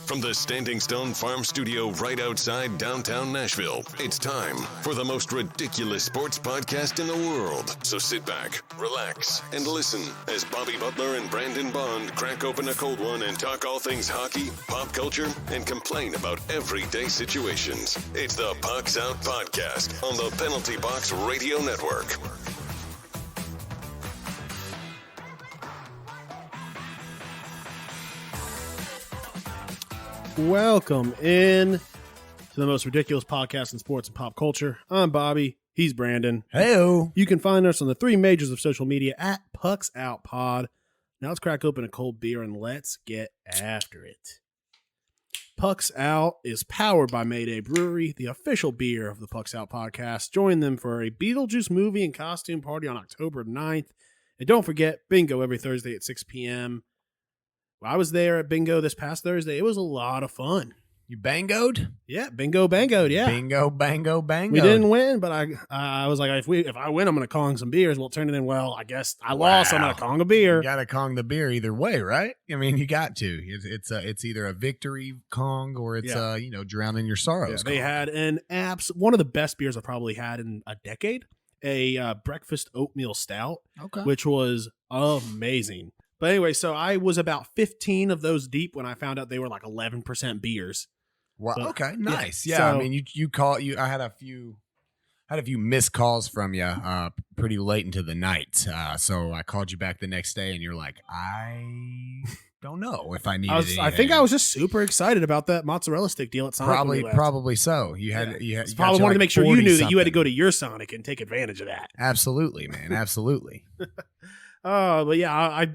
From the Standing Stone Farm Studio right outside downtown Nashville, it's time for the most ridiculous sports podcast in the world. So sit back, relax, and listen as Bobby Butler and Brandon Bond crack open a cold one and talk all things hockey, pop culture, and complain about everyday situations. It's the Pucks Out Podcast on the Penalty Box Radio Network. Welcome in to the most ridiculous podcast in sports and pop culture. I'm Bobby. He's Brandon. Heyo. You can find us on the three majors of social media at Pucks Out Pod. Now let's crack open a cold beer and let's get after it. Pucks Out is powered by Mayday Brewery, the official beer of the Pucks Out podcast. Join them for a Beetlejuice movie and costume party on October 9th. And don't forget, bingo every Thursday at 6 p.m. I was there at bingo this past Thursday. It was a lot of fun. You bangoed? Yeah, bangoed, yeah. Bingo, bango, bango. We didn't win, but I was like, if I win, I'm going to Kong some beers. Well, it turned it in, well, I guess I lost. I'm going to Kong a beer. You got to Kong the beer either way, right? I mean, you got to. It's either a victory Kong or it's, drowning your sorrows. Yeah, they had one of the best beers I've probably had in a decade, a breakfast oatmeal stout, which was amazing. But anyway, so I was about 15 of those deep when I found out they were like 11% beers. Wow. But, okay. Nice. Yeah. So, I mean, I had a few missed calls from you pretty late into the night. So I called you back the next day and you're like, I don't know if I need anything. I think I was just super excited about that mozzarella stick deal at Sonic. Probably so. You probably wanted to make sure you knew that you had to go to your Sonic and take advantage of that. Absolutely, man. Absolutely. But yeah, I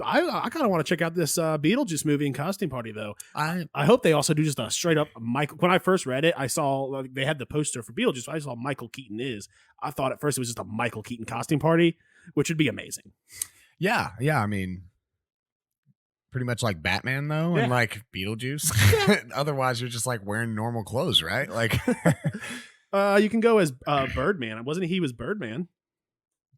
kind of want to check out this Beetlejuice movie and costume party though. I hope they also do just a straight up Michael. When I first read it, I saw they had the poster for Beetlejuice. I saw Michael Keaton is. I thought at first it was just a Michael Keaton costume party, which would be amazing. Yeah. I mean, pretty much like Batman though, and like Beetlejuice. Otherwise, you're just like wearing normal clothes, right? Like, you can go as Birdman. Wasn't he was Birdman?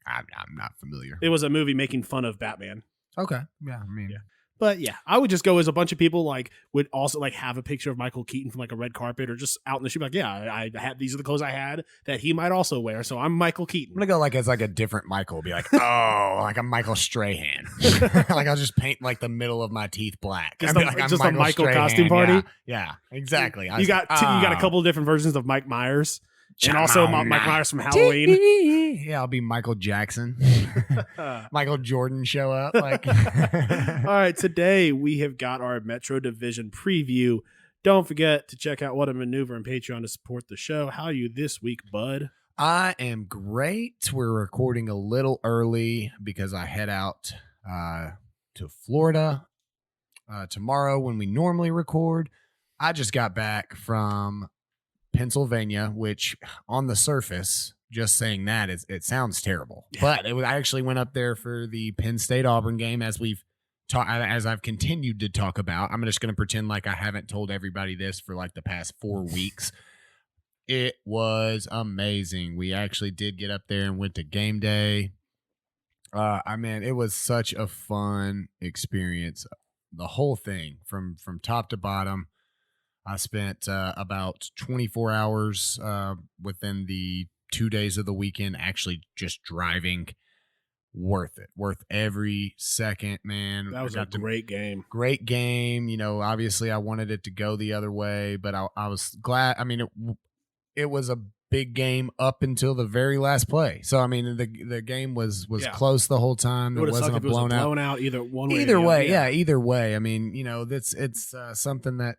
I'm not familiar. It was a movie making fun of Batman. Okay. Yeah, I mean. Yeah. But yeah, I would just go as a bunch of people would also have a picture of Michael Keaton from a red carpet or just out in the street. Like, yeah, I had these are the clothes I had that he might also wear. So I'm Michael Keaton. I'm going to go as a different Michael. Be like, oh, like a Michael Strahan. I'll just paint the middle of my teeth black. Just a Michael Strahan. costume party. Yeah, exactly. You got a couple of different versions of Mike Myers. And also Mike Myers from Halloween. Yeah, I'll be Michael Jackson. Michael Jordan show up. All right, today we have got our Metro Division preview. Don't forget to check out What a Maneuver and Patreon to support the show. How are you this week, bud? I am great. We're recording a little early because I head out to Florida tomorrow when we normally record. I just got back from Pennsylvania, which on the surface, just saying that it sounds terrible, but I actually went up there for the Penn State Auburn game as I've continued to talk about. I'm just going to pretend like I haven't told everybody this for the past 4 weeks. It was amazing. We actually did get up there and went to game day. It was such a fun experience. The whole thing from top to bottom. I spent about 24 hours within the 2 days of the weekend actually just driving. Worth it. Worth every second, man. That was a great game. Great game. Obviously I wanted it to go the other way, but I was glad. I mean, it was a big game up until the very last play. So, I mean, the game was close the whole time. It wasn't a blown out. Either one way. Either way, yeah, either way. I mean, it's something that,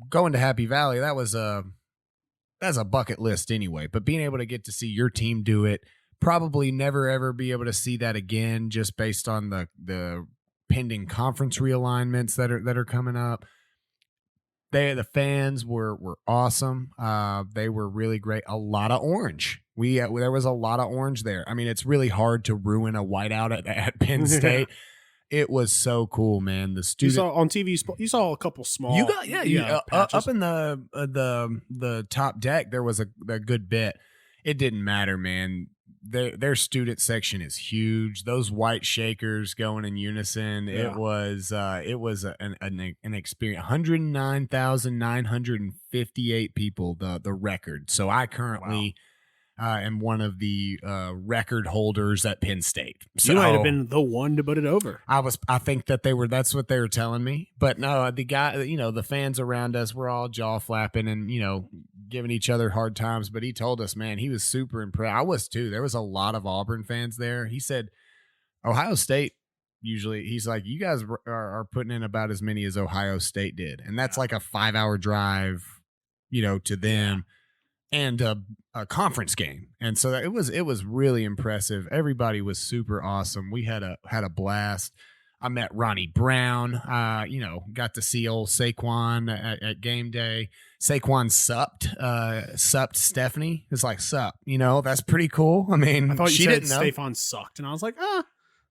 going to Happy Valley, that's a bucket list anyway. But being able to get to see your team do it, probably never ever be able to see that again, just based on the pending conference realignments that are coming up. The fans were awesome. They were really great. A lot of orange. There was a lot of orange there. I mean, it's really hard to ruin a whiteout at Penn State. It was so cool, man. The student you saw on TV. You saw a couple small. Up in the top deck. There was a good bit. It didn't matter, man. their student section is huge. Those white shakers going in unison. Yeah. It was an experience. 109,958 people, the record. So I currently am one of the record holders at Penn State. So you might have been the one to put it over. I think that that's what they were telling me. But no, the guy, the fans around us were all jaw flapping and, giving each other hard times. But he told us, man, he was super impressed. I was too. There was a lot of Auburn fans there. He said Ohio State, usually, he's like, you guys are putting in about as many as Ohio State did. And that's like a 5-hour drive, to them. And a conference game, and so it was really impressive. Everybody was super awesome. We had a blast. I met Ronnie Brown. Got to see old Saquon at game day. Saquon supped Stephanie. It's like sup. That's pretty cool. I mean, I thought she you said didn't know. Stephon sucked, and I was like, ah.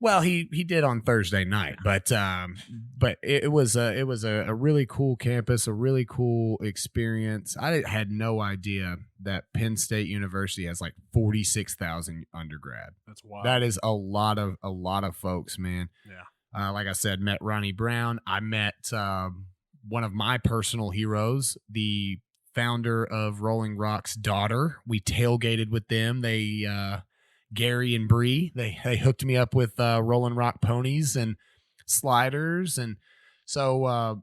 Well, he did on Thursday night, but it was a really cool campus, a really cool experience. I had no idea that Penn State University has like 46,000 undergrad. That's wild. That is a lot of folks, man. Yeah. Like I said, met Ronnie Brown. I met one of my personal heroes, the founder of Rolling Rock's daughter. We tailgated with them. They Gary and Bree, they hooked me up with Rolling Rock ponies and sliders. And so, a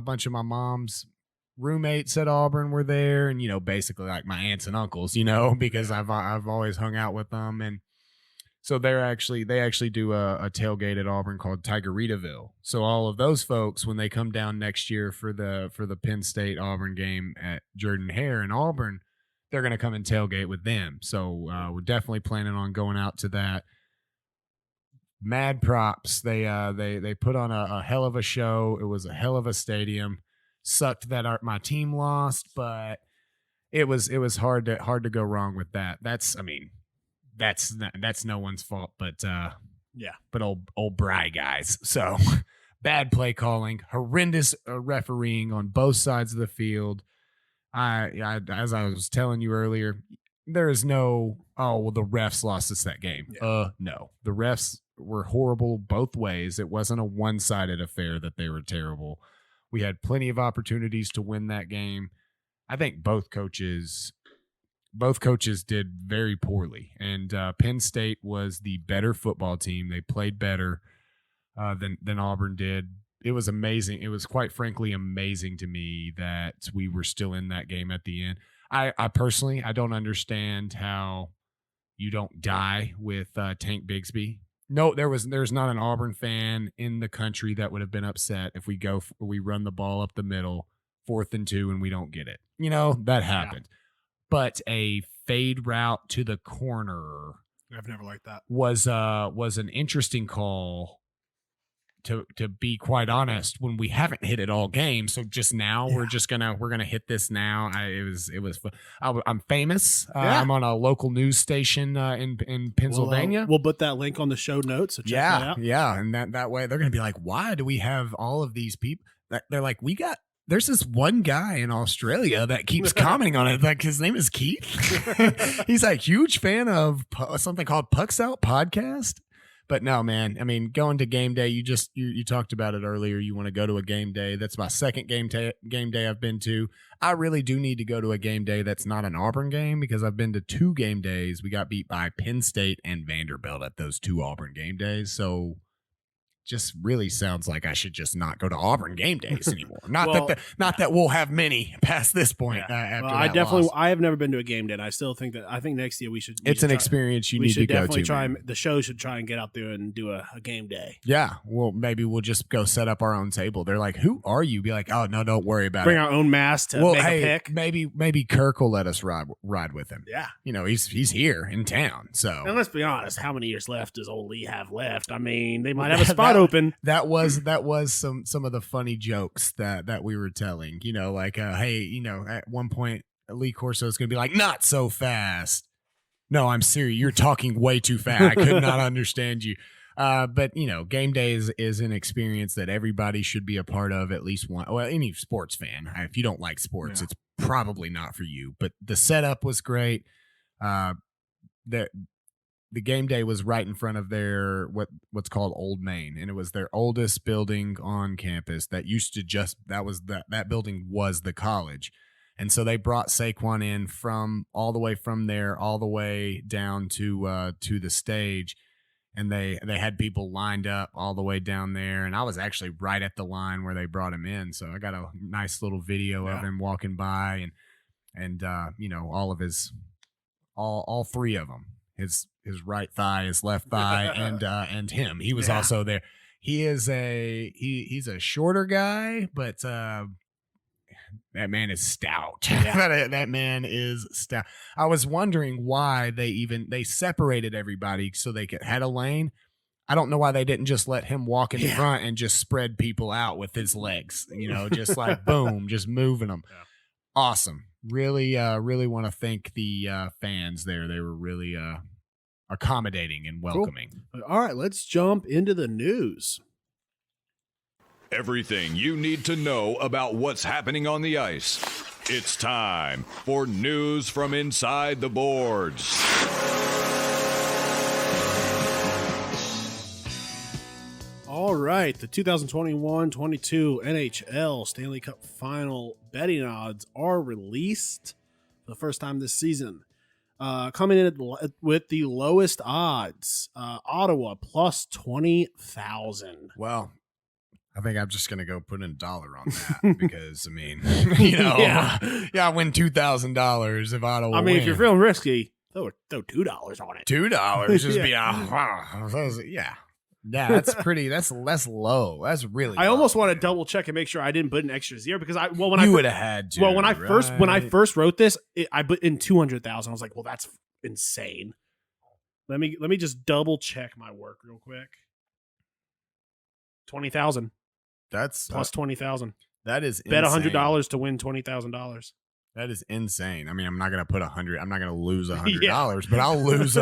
bunch of my mom's roommates at Auburn were there, and, basically like my aunts and uncles, because I've always hung out with them. And so they actually do a tailgate at Auburn called Tigeritaville. So all of those folks, when they come down next year for the Penn State Auburn game at Jordan Hare in Auburn, they're going to come and tailgate with them. So we're definitely planning on going out to that. Mad props. They put on a hell of a show. It was a hell of a stadium. Sucked that my team lost, but it was hard to go wrong with that. That's no one's fault, but old Bry guys. So bad play calling, horrendous refereeing on both sides of the field. As I was telling you earlier, there is no, the refs lost us that game. Yeah. No, the refs were horrible both ways. It wasn't a one-sided affair that they were terrible. We had plenty of opportunities to win that game. I think both coaches did very poorly, and Penn State was the better football team. They played better than Auburn did. It was amazing. It was quite frankly amazing to me that we were still in that game at the end. I personally, I don't understand how you don't die with Tank Bigsby. No, there's not an Auburn fan in the country that would have been upset if we run the ball up the middle, 4th and 2, and we don't get it. That happened. Yeah. But a fade route to the corner, I've never liked that. Was an interesting call. To be quite honest, when we haven't hit it all game, so just now we're gonna hit this now. It was fun. I'm famous. I'm on a local news station in Pennsylvania. We'll put that link on the show notes. So check that out. Yeah, and that way they're gonna be like, why do we have all of these people? They're like, there's this one guy in Australia that keeps commenting on it. Like, his name is Keith. He's a huge fan of something called Pucks Out Podcast. But no, man, I mean, going to game day, you talked about it earlier. You want to go to a game day. That's my second game day I've been to. I really do need to go to a game day that's not an Auburn game, because I've been to 2 game days. We got beat by Penn State and Vanderbilt at those 2 Auburn game days. So just really sounds like I should just not go to Auburn game days anymore. Not that we'll have many past this point. Yeah. After loss. I have never been to a game day, and I still think that next year we should. It's an experience you need to go to. The show should try and get out there and do a game day. Yeah, well, maybe we'll just go set up our own table. They're like, "Who are you?" Be like, "Oh no, don't worry about it. Bring our own mask to make a pick." Maybe Kirk will let us ride with him. Yeah, he's here in town. So, and let's be honest, how many years left does old Lee have left? I mean, they might have a spot open. That was some of the funny jokes that we were telling. Hey, at one point Lee Corso is going to be like, "Not so fast." No, I'm serious. You're talking way too fast. I could not understand you. But game day is an experience that everybody should be a part of at least one. Well, any sports fan. If you don't like sports, It's probably not for you. But the setup was great. the game day was right in front of their what's called Old Main, and it was their oldest building on campus that used to that building was the college. And so they brought Saquon in from all the way down to the stage, and they had people lined up all the way down there, and I was actually right at the line where they brought him in. So I got a nice little video of him walking by, and all of his all three of them, his right thigh, his left thigh, and him. He was also there. He's a shorter guy, but that man is stout. Yeah. that man is stout. I was wondering why they separated everybody so they had a lane. I don't know why they didn't just let him walk in front and just spread people out with his legs, just like boom, just moving them. Yeah. Awesome. Really want to thank the fans there. They were really accommodating and welcoming. Cool. All right, let's jump into the news. Everything you need to know about what's happening on the ice. It's time for news from inside the boards. All right, the 2021-22 NHL Stanley Cup Final betting odds are released for the first time this season. Coming in with the lowest odds, Ottawa plus 20,000. Well, I think I'm just going to go put in $1 on that because, I mean, I win $2,000 if Ottawa win. If you're feeling risky, throw $2 on it. $2 just be yeah. Yeah, that's pretty. That's low. That's really. I almost want to double check and make sure I didn't put an extra zero because you would have had to. Well, when I first wrote this, I put in 200,000. I was like, well, that's insane. Let me just double check my work real quick. 20,000. That's plus 20,000. That is bet $100 to win $20,000. That is insane. I mean, I'm not gonna put $100. I'm not gonna lose $100, but I'll lose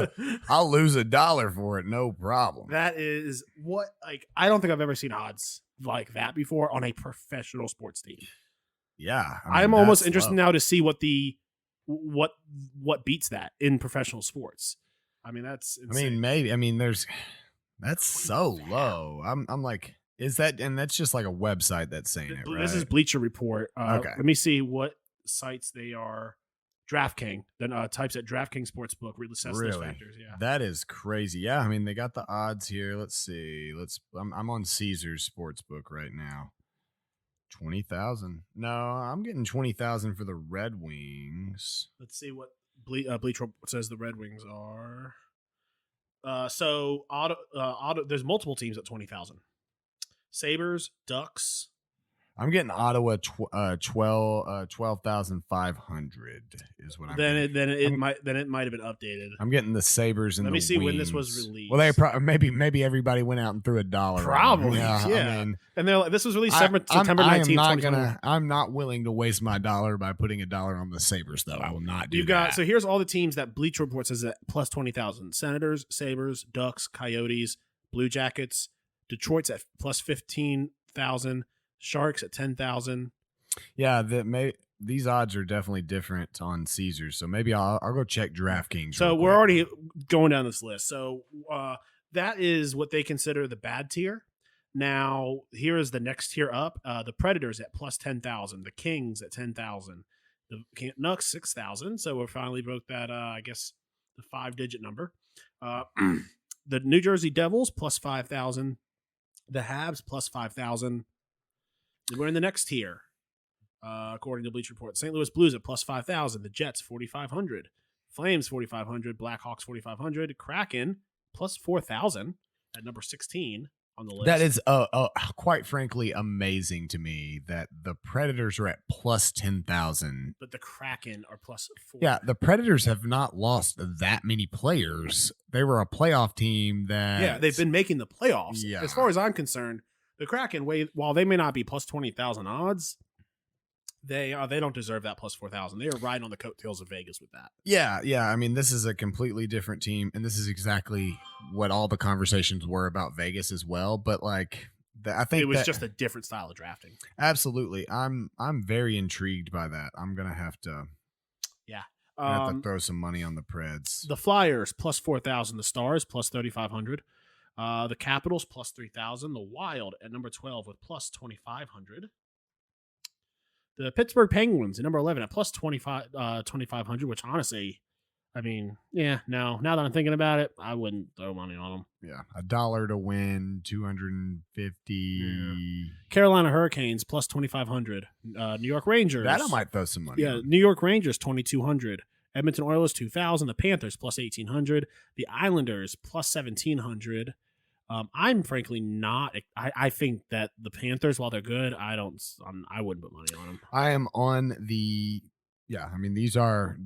$1 for it, no problem. That is I don't think I've ever seen odds like that before on a professional sports team. Yeah, I'm almost interested now to see what beats that in professional sports. I mean, that's insane. That's so low. I'm like, is that? And that's just like a website that's saying it, right? This is Bleacher Report. Okay, let me see what sites they are. DraftKings, then types at DraftKings Sportsbook, assess those factors. Yeah, that is crazy. Yeah, I mean, they got the odds here. Let's see. I'm on Caesars Sportsbook right now. 20,000. No, I'm getting 20,000 for the Red Wings. Let's see what Bleacher says the Red Wings are. So Auto, there's multiple teams at 20,000. Sabres, Ducks. I'm getting Ottawa 12,500 is what I'm getting. Then it might have been updated. I'm getting the Sabres and Let me see Wings. when this was released. Well, they maybe everybody went out and threw $1. Probably, yeah. I mean, and this was released September 19th. I'm not willing to waste my $1 by putting $1 on the Sabres, though. I will not do that. So here's all the teams that Bleacher Report says at plus 20,000: Senators, Sabres, Ducks, Coyotes, Blue Jackets. Detroit's at plus 15,000. Sharks at 10,000. Yeah, these odds are definitely different on Caesars, so maybe I'll go check DraftKings. So we're already going down this list. So that is what they consider the bad tier. Now here is the next tier up. The Predators at plus 10,000. The Kings at 10,000. The Canucks 6,000. So we finally broke that. I guess the 5-digit number. The New Jersey Devils plus 5,000. The Habs plus 5,000. We're in the next tier, according to Bleacher Report. St. Louis Blues at plus 5,000. The Jets, 4,500. Flames, 4,500. Blackhawks, 4,500. Kraken, plus 4,000 at number 16 on the list. That is, quite frankly, amazing to me that the Predators are at plus 10,000. But the Kraken are plus 4. Yeah, the Predators have not lost that many players. They were a playoff team that... Yeah, they've been making the playoffs. Yeah. As far as I'm concerned, the Kraken, while they may not be plus 20,000 odds, they don't deserve that plus 4,000. They are riding on the coattails of Vegas with that. Yeah. I mean, this is a completely different team, and this is exactly what all the conversations were about Vegas as well. But I think it was just a different style of drafting. Absolutely, I'm very intrigued by that. I'm gonna have to. Yeah. I have to throw some money on the Preds. The Flyers plus 4,000. The Stars plus 3,500. The Capitals plus 3,000. The Wild at number 12 with plus 2,500. The Pittsburgh Penguins at number 11 at plus 2,500, which honestly, I mean, yeah, no. Now that I'm thinking about it, I wouldn't throw money on them. Yeah, $1 to win, 250. Yeah. Carolina Hurricanes plus 2,500. New York Rangers. That I might throw some money. Yeah, on. New York Rangers 2,200. Edmonton Oilers 2,000. The Panthers plus 1,800. The Islanders plus 1,700. I'm frankly not. I think that the Panthers, while they're good, I wouldn't put money on them. I am on the. Yeah, I mean these are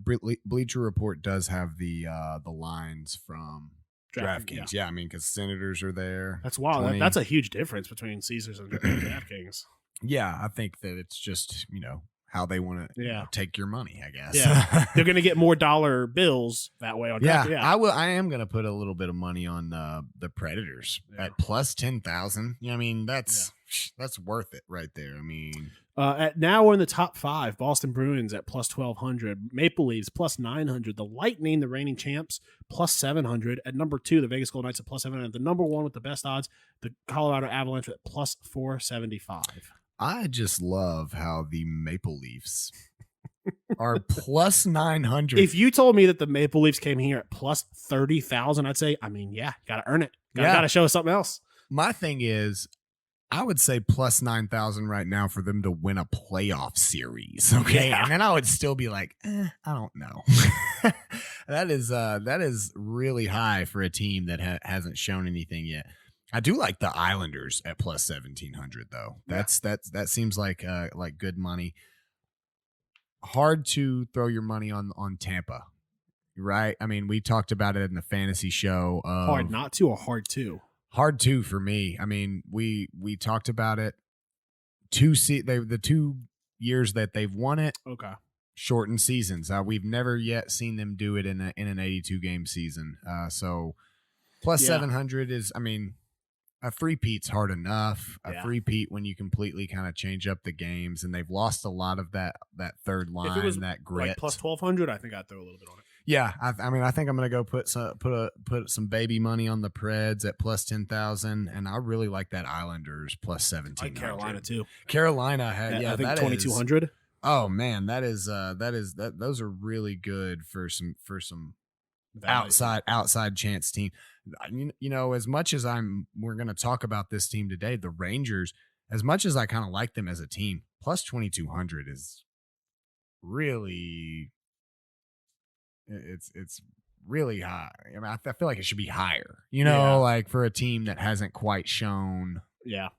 Bleacher Report does have the lines from DraftKings. Yeah, I mean because Senators are there. That's wild. That's a huge difference between Caesars and DraftKings. Yeah, I think that it's just how they want to take your money, I guess. Yeah. They're going to get more dollar bills that way on DraftKings. Yeah, I am going to put a little bit of money on the Predators at plus 10,000. I mean, that's worth it right there. I mean, now we're in the top 5. Boston Bruins at plus 1,200. Maple Leafs plus 900. The Lightning, the reigning champs, plus 700. At number 2, the Vegas Golden Knights at plus 700. The number 1 with the best odds, the Colorado Avalanche at plus 475. I just love how the Maple Leafs are plus 900. If you told me that the Maple Leafs came here at plus 30,000, I'd say, I mean, yeah, got to earn it. Got to show us something else. My thing is, I would say plus 9,000 right now for them to win a playoff series. Okay. Yeah. And then I would still be like, I don't know. That is really high for a team that hasn't shown anything yet. I do like the Islanders at plus 1,700 though. That seems like good money. Hard to throw your money on Tampa, right? I mean, we talked about it in the fantasy show. Hard not to or hard to? Hard to for me. I mean, we talked about it. The 2 years that they've won it. Okay. Shortened seasons. We've never yet seen them do it in an 82 game season. So plus 700 is, I mean, a three-peat's hard enough. A three-peat when you completely kind of change up the games, and they've lost a lot of that third line, if it was that grit. Like plus 1,200, I think I'd throw a little bit on it. Yeah, I mean, I think I'm gonna go put some baby money on the Preds at plus 10,000, and I really like that Islanders plus 1,700. Like Carolina too. Carolina had I think 2,200. Oh man, those are really good for some outside chance team. As much as we're going to talk about this team today, the Rangers, as much as I kind of like them as a team, plus 2,200 is really, it's really high. I mean, I feel like it should be higher, like for a team that hasn't quite shown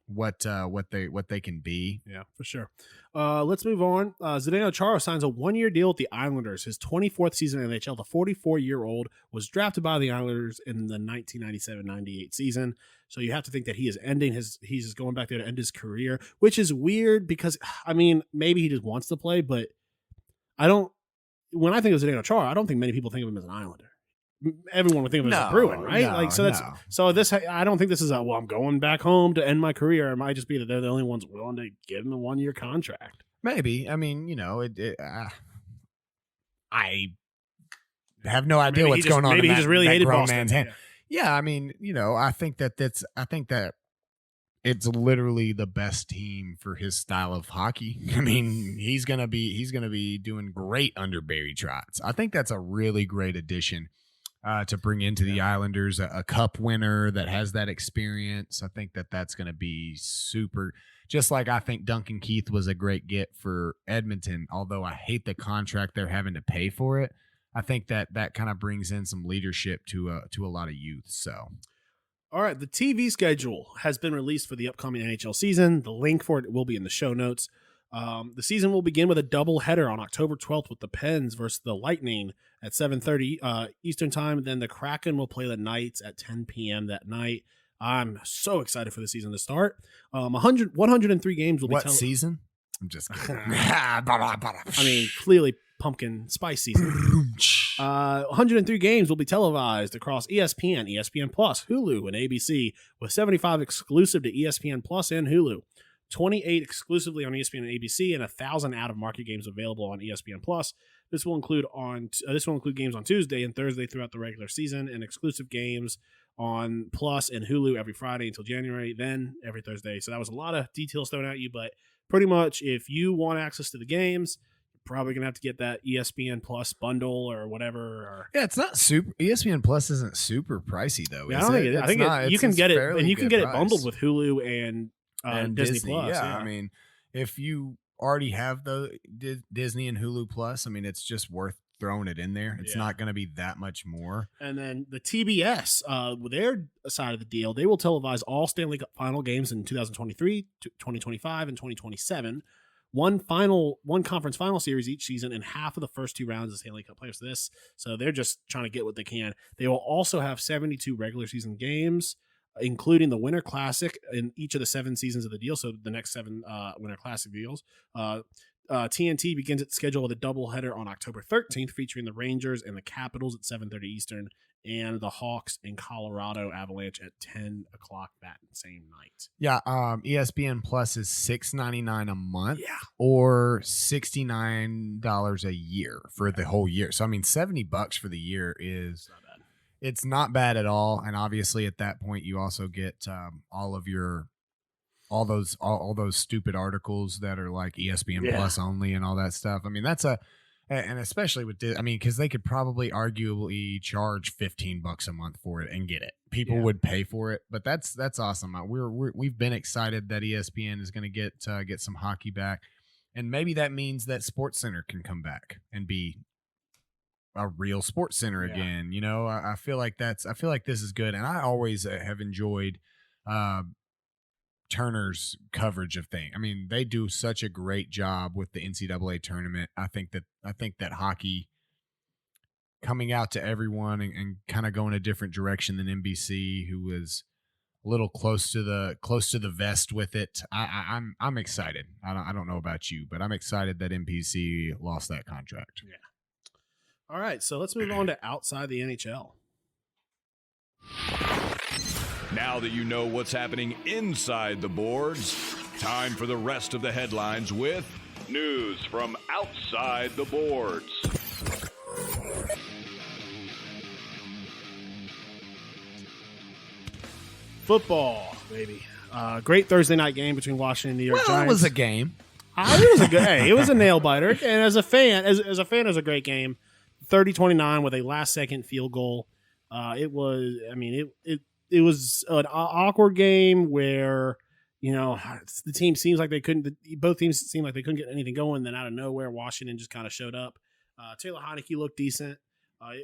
what they can be. Yeah, for sure. Let's move on. Zdeno Chara signs a 1-year deal with the Islanders. His 24th season in NHL. The 44-year-old was drafted by the Islanders in the 1997-98 season. So you have to think that he's just going back there to end his career, which is weird because, I mean, maybe he just wants to play, but when I think of Zdeno Chara, I don't think many people think of him as an Islander. Everyone would think of him as a Bruin, right? I don't think this is I'm going back home to end my career. It might just be that they're the only ones willing to give him a 1-year contract. Maybe. I mean, I have no idea what's going on. Maybe he just really hated Boston. Yeah, I mean, I think that it's literally the best team for his style of hockey. I mean, he's gonna be doing great under Barry Trotz. I think that's a really great addition to bring into the Islanders, a cup winner that has that experience. I think that's going to be super. Just like I think Duncan Keith was a great get for Edmonton, although I hate the contract they're having to pay for it. I think that kind of brings in some leadership to a lot of youth. So, all right, the TV schedule has been released for the upcoming NHL season. The link for it will be in the show notes. The season will begin with a doubleheader on October 12th with the Pens versus the Lightning at 7:30 Eastern time. Then the Kraken will play the Knights at 10 p.m. that night. I'm so excited for the season to start. 103 games will be. What season? I'm just kidding. I mean, clearly pumpkin spice season. 103 games will be televised across ESPN, ESPN Plus, Hulu, and ABC, with 75 exclusive to ESPN Plus and Hulu. 28 exclusively on ESPN and ABC, and 1,000 out-of-market games available on ESPN Plus. This will include games on Tuesday and Thursday throughout the regular season, and exclusive games on Plus and Hulu every Friday until January, then every Thursday. So that was a lot of details thrown at you, but pretty much if you want access to the games, you're probably going to have to get that ESPN Plus bundle or whatever. Yeah, it's not super. ESPN Plus isn't super pricey though. Yeah, I don't think it is. I think you can get it, and you can get it bundled with Hulu and Disney Plus. Yeah, I mean, if you already have the Disney and Hulu Plus, I mean, it's just worth throwing it in there. It's not going to be that much more. And then the TBS, with their side of the deal, they will televise all Stanley Cup final games in 2023, 2025, and 2027. One conference final series each season, and half of the first 2 rounds of Stanley Cup playoffs. So they're just trying to get what they can. They will also have 72 regular season games, including the Winter Classic in each of the 7 seasons of the deal. So the next 7 Winter Classic deals. TNT begins its schedule with a doubleheader on October 13th, featuring the Rangers and the Capitals at 7:30 Eastern, and the Hawks and Colorado Avalanche at 10 o'clock that same night. Yeah, ESPN Plus is $6.99 a month, Yeah, or $69 a year for the whole year. So I mean, $70 for the year is not bad. It's not bad at all. And obviously, at that point, you also get all those stupid articles that are like ESPN Plus only and all that stuff. I mean, and especially with this, I mean, because they could probably arguably charge $15 a month for it and get it. People would pay for it, but that's awesome. We've been excited that ESPN is going to get some hockey back, and maybe that means that SportsCenter can come back and be a real SportsCenter again. You know, I feel like this is good, and I always have enjoyed Turner's coverage of things. I mean, they do such a great job with the NCAA tournament. I think that hockey coming out to everyone and kind of going a different direction than NBC, who was a little close to the vest with it. I'm excited. I don't know about you, but I'm excited that NBC lost that contract. Yeah. All right, so let's move on to outside the NHL. Now that you know what's happening inside the boards, time for the rest of the headlines with news from outside the boards. Football, baby. Great Thursday night game between Washington and New York Giants. It was a game. It was a good. Hey, it was a nail biter, and as a fan, it was a great game. 30-29 with a last-second field goal. It was. I mean, it was an awkward game where, you know, the team seems like they couldn't. Both teams seemed like they couldn't get anything going. Then out of nowhere, Washington just kind of showed up. Taylor Heineke looked decent.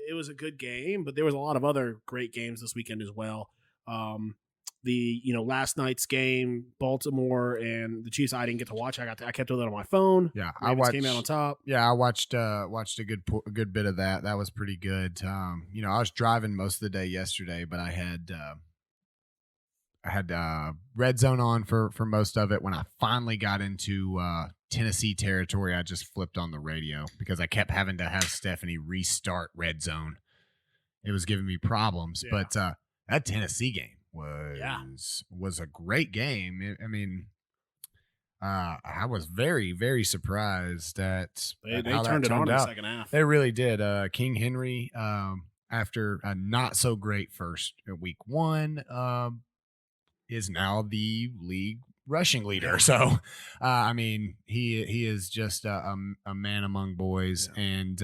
It was a good game, but there was a lot of other great games this weekend as well. Last night's game, Baltimore and the Chiefs, I didn't get to watch. I kept it on my phone. Yeah, Ravens came out on top. Yeah, I watched a good bit of that. That was pretty good. I was driving most of the day yesterday, but I had Red Zone on for most of it. When I finally got into Tennessee territory, I just flipped on the radio because I kept having to have Stephanie restart Red Zone. It was giving me problems, but that Tennessee game was a great game. I mean, I was very, very surprised at They how turned that it on in the out. second half. They really did. King Henry, after a not so great first week one, is now the league rushing leader. So, I mean, he is just a man among boys, and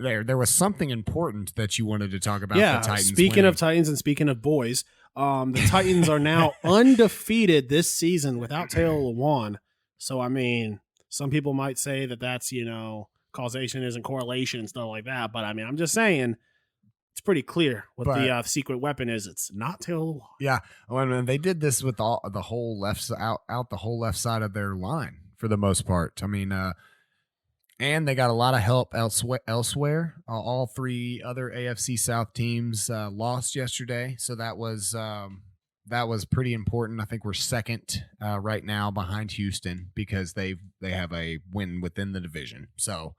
there was something important that you wanted to talk about. The Titans. Speaking of Titans and speaking of boys, the Titans are now undefeated this season without Taylor Lewan. So, I mean, some people might say that that's, causation isn't correlation and stuff like that. But I mean, I'm just saying it's pretty clear what the secret weapon is. It's not Taylor Lewan. Yeah, when they did this with the whole left out the whole left side of their line for the most part. I mean, and they got a lot of help elsewhere. All 3 other AFC South teams lost yesterday, so that was pretty important. I think we're second right now behind Houston because they have a win within the division. So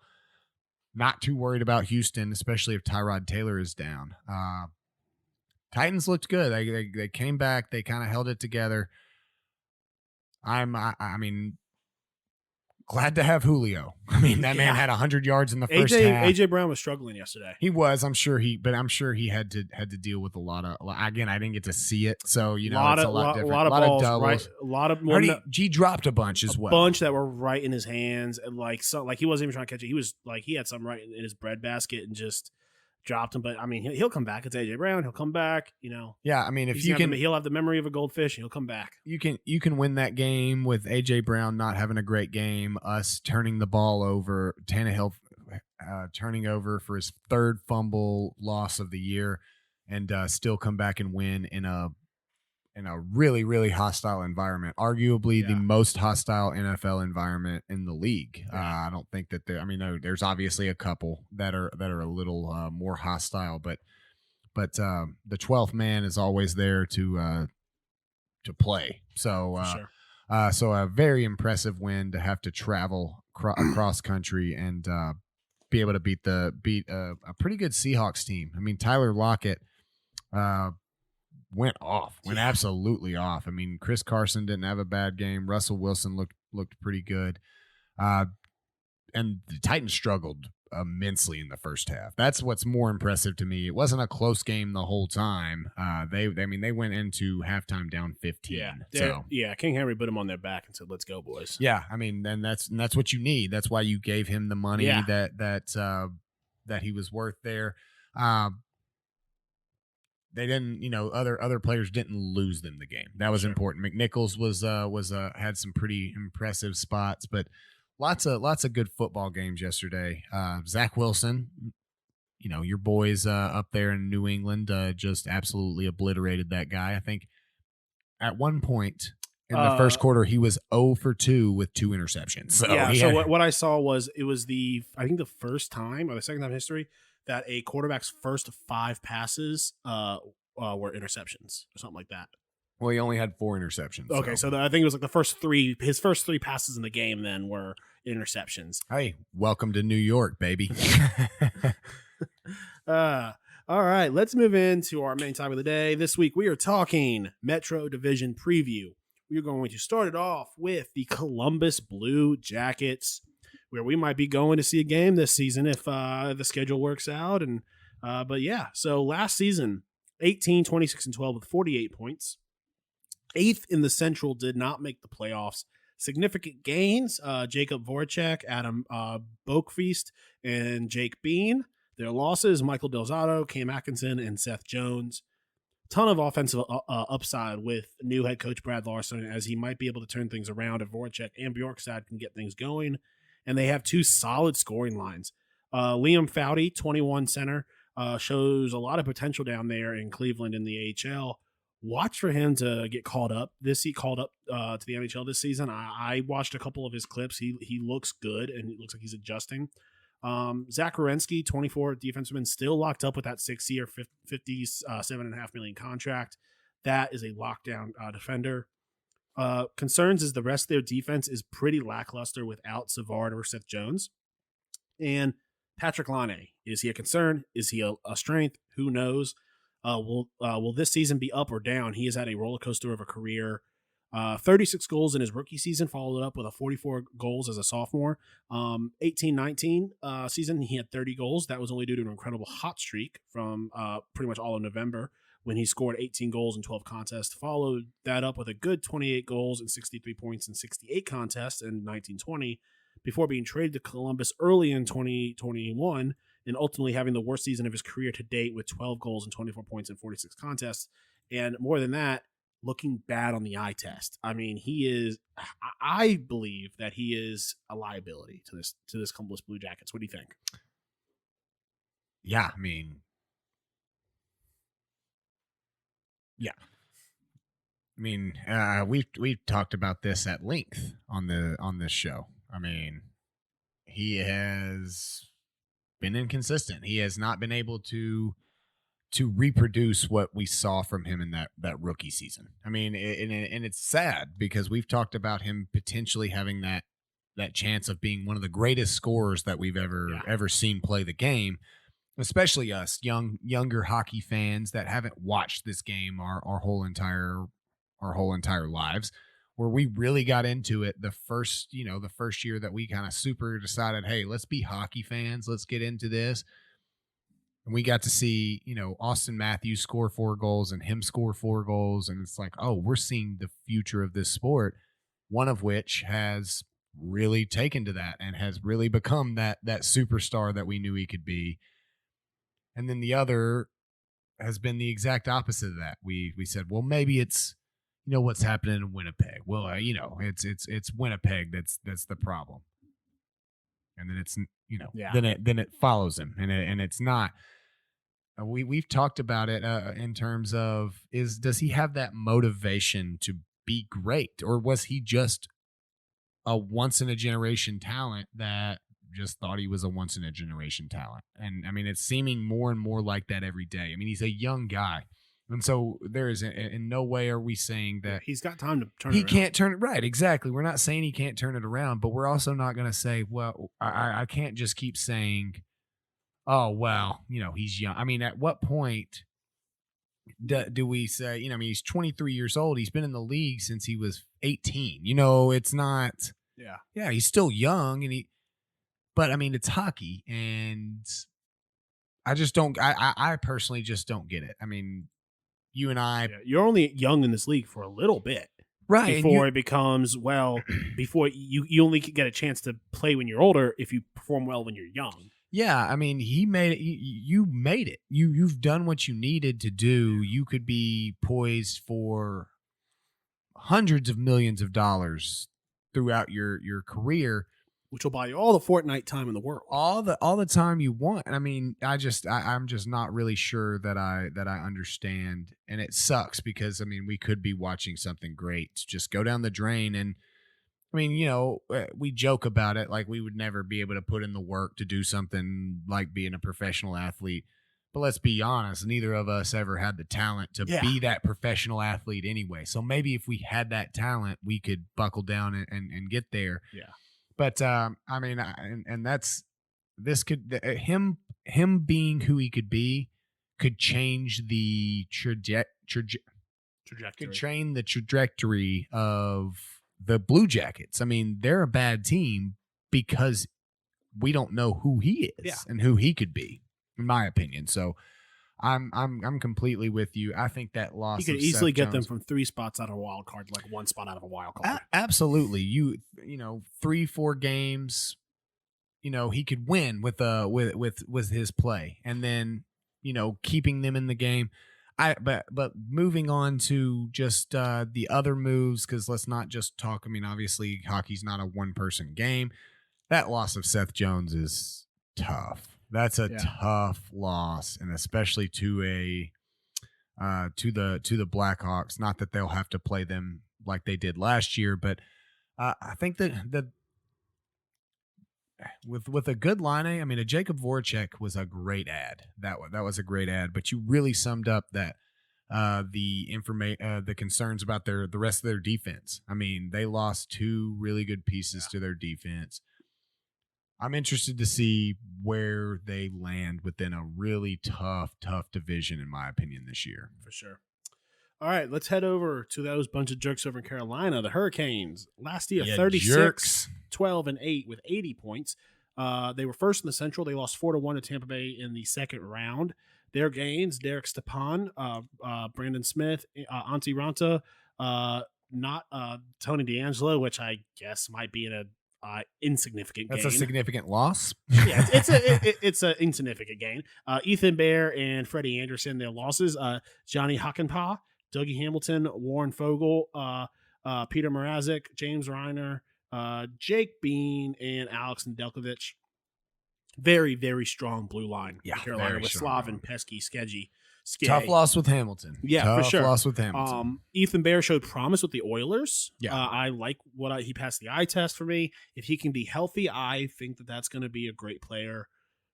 not too worried about Houston, especially if Tyrod Taylor is down. Titans looked good. They came back. They kind of held it together. I mean, glad to have Julio. I mean, that man had 100 yards in the first half. AJ Brown was struggling yesterday. He was, I'm sure he had to deal with a lot of. Again, I didn't get to see it, so it's a lot different. A lot of balls, doubles. right? A lot of G dropped a bunch as well. A bunch that were right in his hands, and like he wasn't even trying to catch it. He was like he had some right in his breadbasket and just dropped him. But I mean, he'll come back. It's AJ Brown. He'll come back. Yeah, I mean, if you can, he'll have the memory of a goldfish. And he'll come back. You can win that game with AJ Brown not having a great game, us turning the ball over, Tannehill turning over for his third fumble loss of the year, and still come back and win in a really, really hostile environment, arguably the most hostile NFL environment in the league. I don't think that there's obviously a couple that are a little more hostile, but the 12th man is always there to play. So so a very impressive win to have to travel across country and be able to beat a pretty good Seahawks team. I mean, Tyler Lockett went absolutely off. I mean, Chris Carson didn't have a bad game. Russell Wilson looked pretty good. And the Titans struggled immensely in the first half. That's what's more impressive to me. It wasn't a close game the whole time. They went into halftime down 15. King Henry put them on their back and said, "Let's go, boys." Yeah, I mean, then that's what you need. That's why you gave him the money that he was worth there. They didn't, other players didn't lose them the game. That was important. McNichols was had some pretty impressive spots, but lots of good football games yesterday. Zach Wilson, your boys up there in New England just absolutely obliterated that guy. I think at one point in the first quarter he was 0 for 2 with 2 interceptions. So what I saw was it was the first time or the second time in history that a quarterback's first 5 passes were interceptions or something like that. Well, he only had 4 interceptions. Okay, so I think it was like his first 3 passes in the game then were interceptions. Hey, welcome to New York, baby. All right, let's move into our main topic of the day. This week we are talking Metro Division preview. We are going to start it off with the Columbus Blue Jackets, where we might be going to see a game this season if the schedule works out. And so last season, 18, 26, and 12 with 48 points. 8th in the Central, did not make the playoffs. Significant gains, Jacob Voracek, Adam Boakfeast, and Jake Bean. Their losses, Michael Delzato, Cam Atkinson, and Seth Jones. Ton of offensive upside with new head coach Brad Larson, as he might be able to turn things around if Voracek and Bjorkstad can get things going. And they have 2 solid scoring lines. Liam Foudy, 21 center, shows a lot of potential down there in Cleveland in the AHL. Watch for him to get called up to the NHL this season. I watched a couple of his clips. He looks good, and it looks like he's adjusting. Zach Werenski, 24 defenseman, still locked up with that 6-year, $57.5 million contract. That is a lockdown defender. Concerns is the rest of their defense is pretty lackluster without Savard or Seth Jones. And Patrick Laine, is he a concern? Is he a strength? Who knows? Will this season be up or down? He has had a roller coaster of a career. 36 goals in his rookie season, followed up with a 44 goals as a sophomore. 18-19 season, he had 30 goals. That was only due to an incredible hot streak from pretty much all of November, when he scored 18 goals in 12 contests. Followed that up with a good 28 goals and 63 points in 68 contests in 1920, before being traded to Columbus early in 2021 and ultimately having the worst season of his career to date with 12 goals and 24 points in 46 contests. And more than that, looking bad on the eye test. I mean, I believe that he is a liability to this Columbus Blue Jackets. What do you think? Yeah, I mean, we've talked about this at length on this show. I mean, he has been inconsistent. He has not been able to reproduce what we saw from him in that rookie season. I mean, and it's sad because we've talked about him potentially having that chance of being one of the greatest scorers that we've ever seen play the game, especially us younger hockey fans that haven't watched this game our whole entire lives. where we really got into it the first year that we kind of super decided, hey, let's be hockey fans. Let's get into this. And we got to see, Austin Matthews score 4 goals and him score 4 goals. And it's like, oh, we're seeing the future of this sport, one of which has really taken to that and has really become that superstar that we knew he could be. And then the other has been the exact opposite of that. We said, well, maybe it's, what's happening in Winnipeg. Well, it's Winnipeg that's the problem. And then it's, then it follows him, and it's not. We've talked about it in terms of does he have that motivation to be great, or was he just a once in a generation talent that just thought he was a once in a generation talent? And I mean, it's seeming more and more like that every day. I mean, he's a young guy. And so there is in no way are we saying that he's got time to turn it around. He can't turn it right. Exactly. We're not saying he can't turn it around, but we're also not going to say, well, I can't just keep saying, oh, well, he's young. I mean, at what point do we say, he's 23 years old. He's been in the league since he was 18. It's not. Yeah, he's still young, but I mean, it's hockey, and I just don't. I personally just don't get it. I mean, you and I, you're only young in this league for a little bit, right? Before it becomes before you only get a chance to play when you're older if you perform well when you're young. Yeah, I mean, he made it. You made it. You've done what you needed to do. You could be poised for hundreds of millions of dollars throughout your career, which will buy you all the Fortnite time in the world, all the time you want. I mean, I'm just not really sure that I understand, and it sucks because I mean, we could be watching something great just go down the drain. And I mean, we joke about it like we would never be able to put in the work to do something like being a professional athlete. But let's be honest, neither of us ever had the talent to be that professional athlete anyway. So maybe if we had that talent, we could buckle down and get there. Yeah. But I mean, and him being who he could be could change the trajectory of the Blue Jackets. I mean, they're a bad team because we don't know who he is and who he could be, in my opinion. So I'm completely with you. I think that loss, he could easily get them from 3 spots out of a wild card, like 1 spot out of a wild card. Absolutely. 3-4 games, he could win with his play, and then, keeping them in the game. But moving on to just the other moves, because let's not just talk. I mean, obviously, hockey's not a one-person game. That loss of Seth Jones is tough. That's a tough loss, and especially to the Blackhawks. Not that they'll have to play them like they did last year, but I think that with a good line, I mean, a Jacob Voracek was a great ad. That was a great ad, but you really summed up that the concerns about the rest of their defense. I mean, they lost 2 really good pieces to their defense. I'm interested to see where they land within a really tough division, in my opinion, this year. For sure. All right, let's head over to those bunch of jerks over in Carolina, the Hurricanes. Last year, 36, 12, and 8 with 80 points. They were first in the Central. They lost 4-1 to Tampa Bay in the second round. Their gains, Derek Stepan, Brandon Smith, Antti Ranta, not Tony DeAngelo, which I guess might be in a insignificant gain. That's a significant loss. Yeah, it's an insignificant gain. Ethan Bear and Freddie Anderson, their losses. Johnny Hakanpää, Dougie Hamilton, Warren Fogle, Peter Mrazek, James Reiner, Jake Bean, and Alex Nedeljkovic. Very, very strong blue line. Yeah, Carolina with Slavin, Pesky, Skeggy. Tough loss with Hamilton. Yeah, tough for sure. Loss with Hamilton. Ethan Bear showed promise with the Oilers. Yeah, I like he passed the eye test for me. If he can be healthy, I think that's going to be a great player.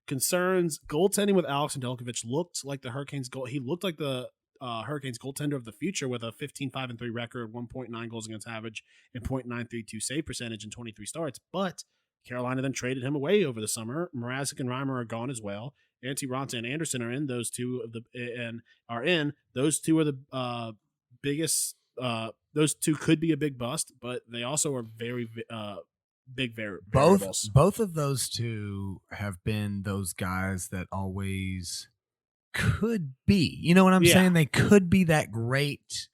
Concerns goaltending with Alex Nedeljkovic looked like the Hurricanes goal. He looked like the Hurricanes goaltender of the future with a 15-5-3 record, 1.9 goals against average, and .932 save percentage in 23 starts. But Carolina then traded him away over the summer. Mrazek and Reimer are gone as well. Antti Ranta and Anderson are in. Those two are the biggest those two could be a big bust, but they also are very big variables. Both of those two have been those guys that always could be. You know what I'm saying? They could be that great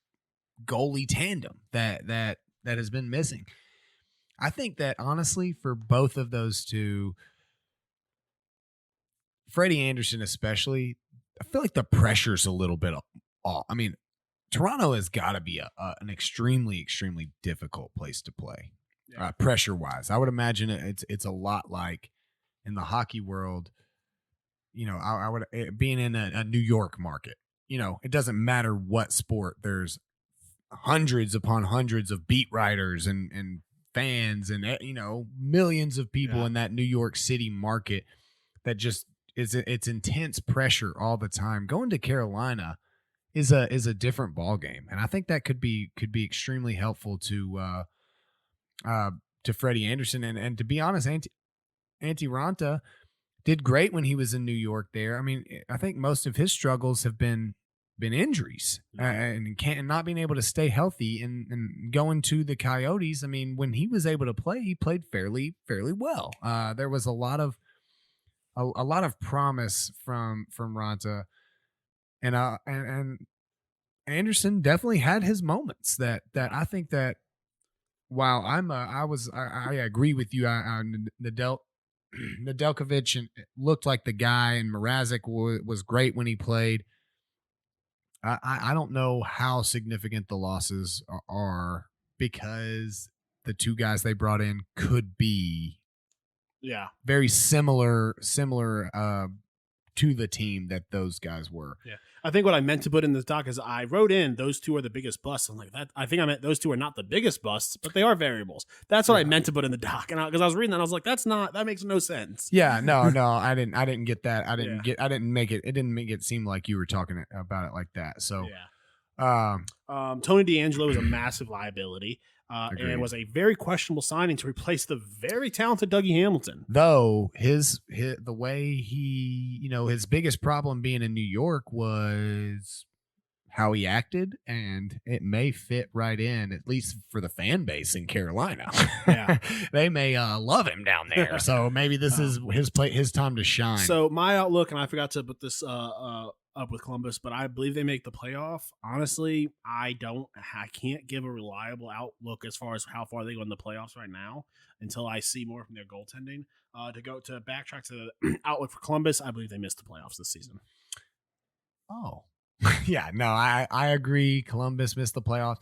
goalie tandem that has been missing. I think that honestly, for both of those two, Freddie Anderson especially, I feel like the pressure's a little bit off. I mean, Toronto has got to be an extremely, extremely difficult place to play, pressure-wise. I would imagine it's a lot like in the hockey world. You know, I would being in a New York market. You know, it doesn't matter what sport. There's hundreds upon hundreds of beat writers and fans and millions of people in that New York City market that just it's intense pressure all the time. Going to Carolina is a different ball game, and I think that could be extremely helpful to Freddie Anderson. And to be honest, Antti Raanta did great when he was in New York there. I mean, I think most of his struggles have been injuries and not being able to stay healthy and going to the Coyotes. I mean, when he was able to play, he played fairly well. There was a lot of promise from Raanta, and Anderson definitely had his moments that I think that while I agree with you. Nedeljkovic and looked like the guy, and Mrazek was great when he played. I don't know how significant the losses are because the two guys they brought in could be very similar to the team that those guys were. Yeah. I think what I meant to put in the doc is I wrote in those two are the biggest busts. I'm like, that. I think I meant those two are not the biggest busts, but they are variables. That's what I meant to put in the doc. And because I was reading that, I was like, that makes no sense. Yeah, no, I didn't get that. I didn't make it seem like you were talking about it like that. So, Tony DeAngelo was a massive liability. And was a very questionable signing to replace the very talented Dougie Hamilton. Though the way he, his biggest problem being in New York was how he acted, and it may fit right in, at least for the fan base in Carolina. Yeah, they may love him down there. So maybe this is his time to shine. So my outlook, and I forgot to put this up with Columbus, but I believe they make the playoff. Honestly, I can't give a reliable outlook as far as how far they go in the playoffs right now until I see more from their goaltending. To backtrack to the outlook for Columbus, I believe they missed the playoffs this season. Oh, yeah, no, I agree. Columbus missed the playoffs.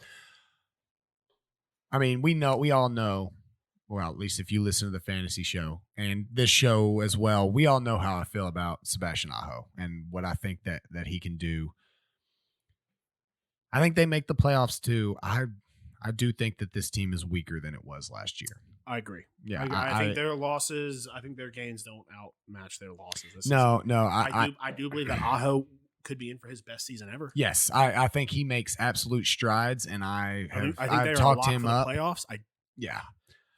I mean, we all know. Well, at least if you listen to the fantasy show and this show as well, we all know how I feel about Sebastian Aho and what I think that he can do. I think they make the playoffs too. I do think that this team is weaker than it was last year. I agree. Yeah, I think their losses, I think their gains don't outmatch their losses. No. I do believe that Aho could be in for his best season ever. Yes, I think he makes absolute strides, and I've talked him up. Playoffs.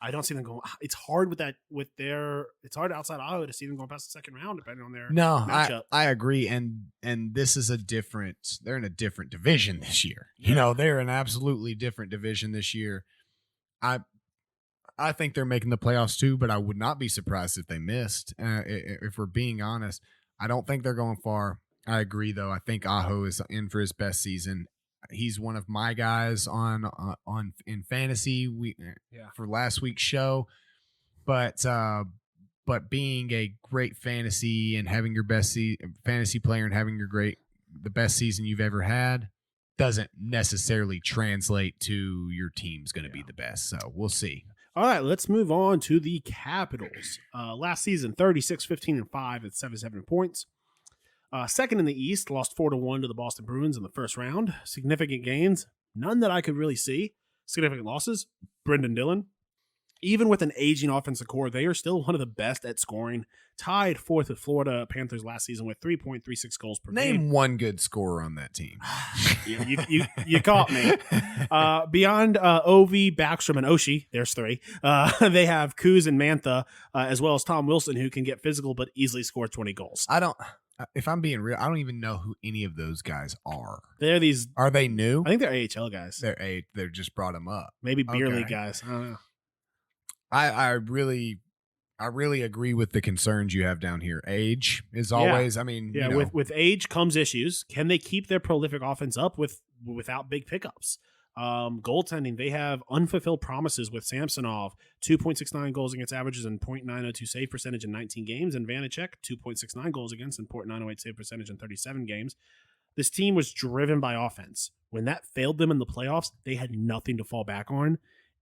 I don't see them going. It's hard with that. It's hard outside Iowa to see them going past the second round, depending on their matchup. I agree, and this is they're in a different division this year. Yeah. They're in an absolutely different division this year. I think they're making the playoffs too, but I would not be surprised if they missed. If we're being honest, I don't think they're going far. I agree, though. I think Aho is in for his best season. He's one of my guys in fantasy for last week's show, but being a great fantasy and having your best fantasy player and having the best season you've ever had doesn't necessarily translate to your team's going to be the best. So we'll see. All right, let's move on to the Capitals. Last season, 36-15-5 at 77 points. Second in the East, lost 4-1 to the Boston Bruins in the first round. Significant gains, none that I could really see. Significant losses, Brendan Dillon. Even with an aging offensive core, they are still one of the best at scoring. Tied fourth with Florida Panthers last season with 3.36 goals per game. Name one good scorer on that team. You caught me. Beyond Ovi, Backstrom, and Oshie, there's three. They have Kuz and Mantha, as well as Tom Wilson, who can get physical but easily score 20 goals. I if I'm being real, I don't even know who any of those guys are. They're these. Are they new? I think they're AHL guys. They're just brought them up. Maybe beer Okay. league guys. I don't know. I really agree with the concerns you have down here. Age is always, I mean, Yeah, you know, with age comes issues. Can they keep their prolific offense up without big pickups? Goaltending, they have unfulfilled promises with Samsonov, 2.69 goals against averages and .902 save percentage in 19 games, and Vanacek, 2.69 goals against and .908 save percentage in 37 games. This team was driven by offense. When that failed them in the playoffs, they had nothing to fall back on.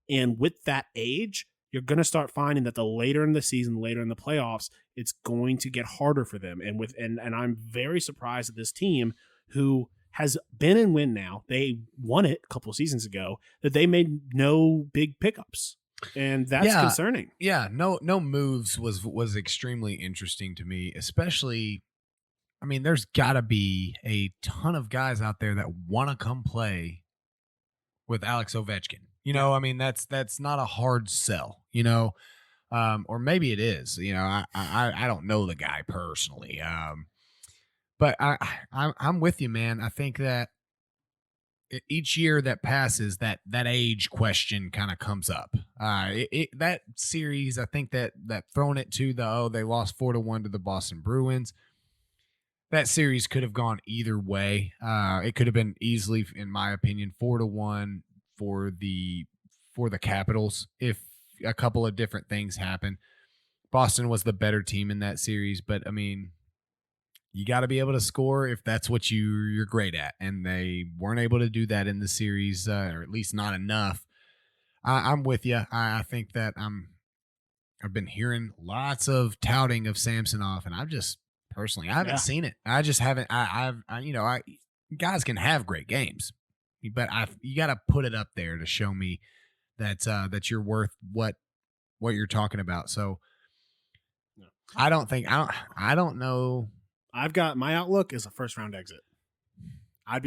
And with that age, you're going to start finding that the later in the season, later in the playoffs, it's going to get harder for them. And I'm very surprised at this team who has been in win now. They won it a couple of seasons ago, that they made no big pickups. And that's concerning. Yeah, no moves was extremely interesting to me, especially, I mean, there's got to be a ton of guys out there that want to come play with Alex Ovechkin. You know, I mean, that's not a hard sell, you know, or maybe it is, you know, I don't know the guy personally. But I'm with you, man. I think that each year that passes, that age question kind of comes up. That series, I think that throwing it to they lost 4-1 to the Boston Bruins. That series could have gone either way. It could have been easily, in my opinion, 4-1 for the Capitals if a couple of different things happen. Boston was the better team in that series, but I mean, you got to be able to score if that's what you're great at, and they weren't able to do that in the series, or at least not enough. I'm with you. I think that I've been hearing lots of touting of Samsonov, and I've just personally I haven't seen it. I just haven't. Guys can have great games, but you got to put it up there to show me that you're worth what you're talking about. So I don't know. I've got my outlook is a first round exit. I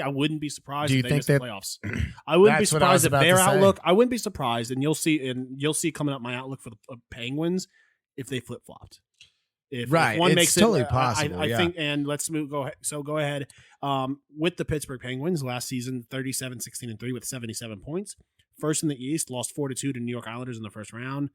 wouldn't be surprised if they miss the playoffs. I wouldn't be surprised if their outlook. I wouldn't be surprised, and you'll see coming up my outlook for the Penguins if they flip flopped. If one it's makes totally it, possible. I think, and let's move. Go ahead. So go ahead. With the Pittsburgh Penguins last season, 37-16-3 with 77 points. First in the East, lost 4-2 to New York Islanders in the first round.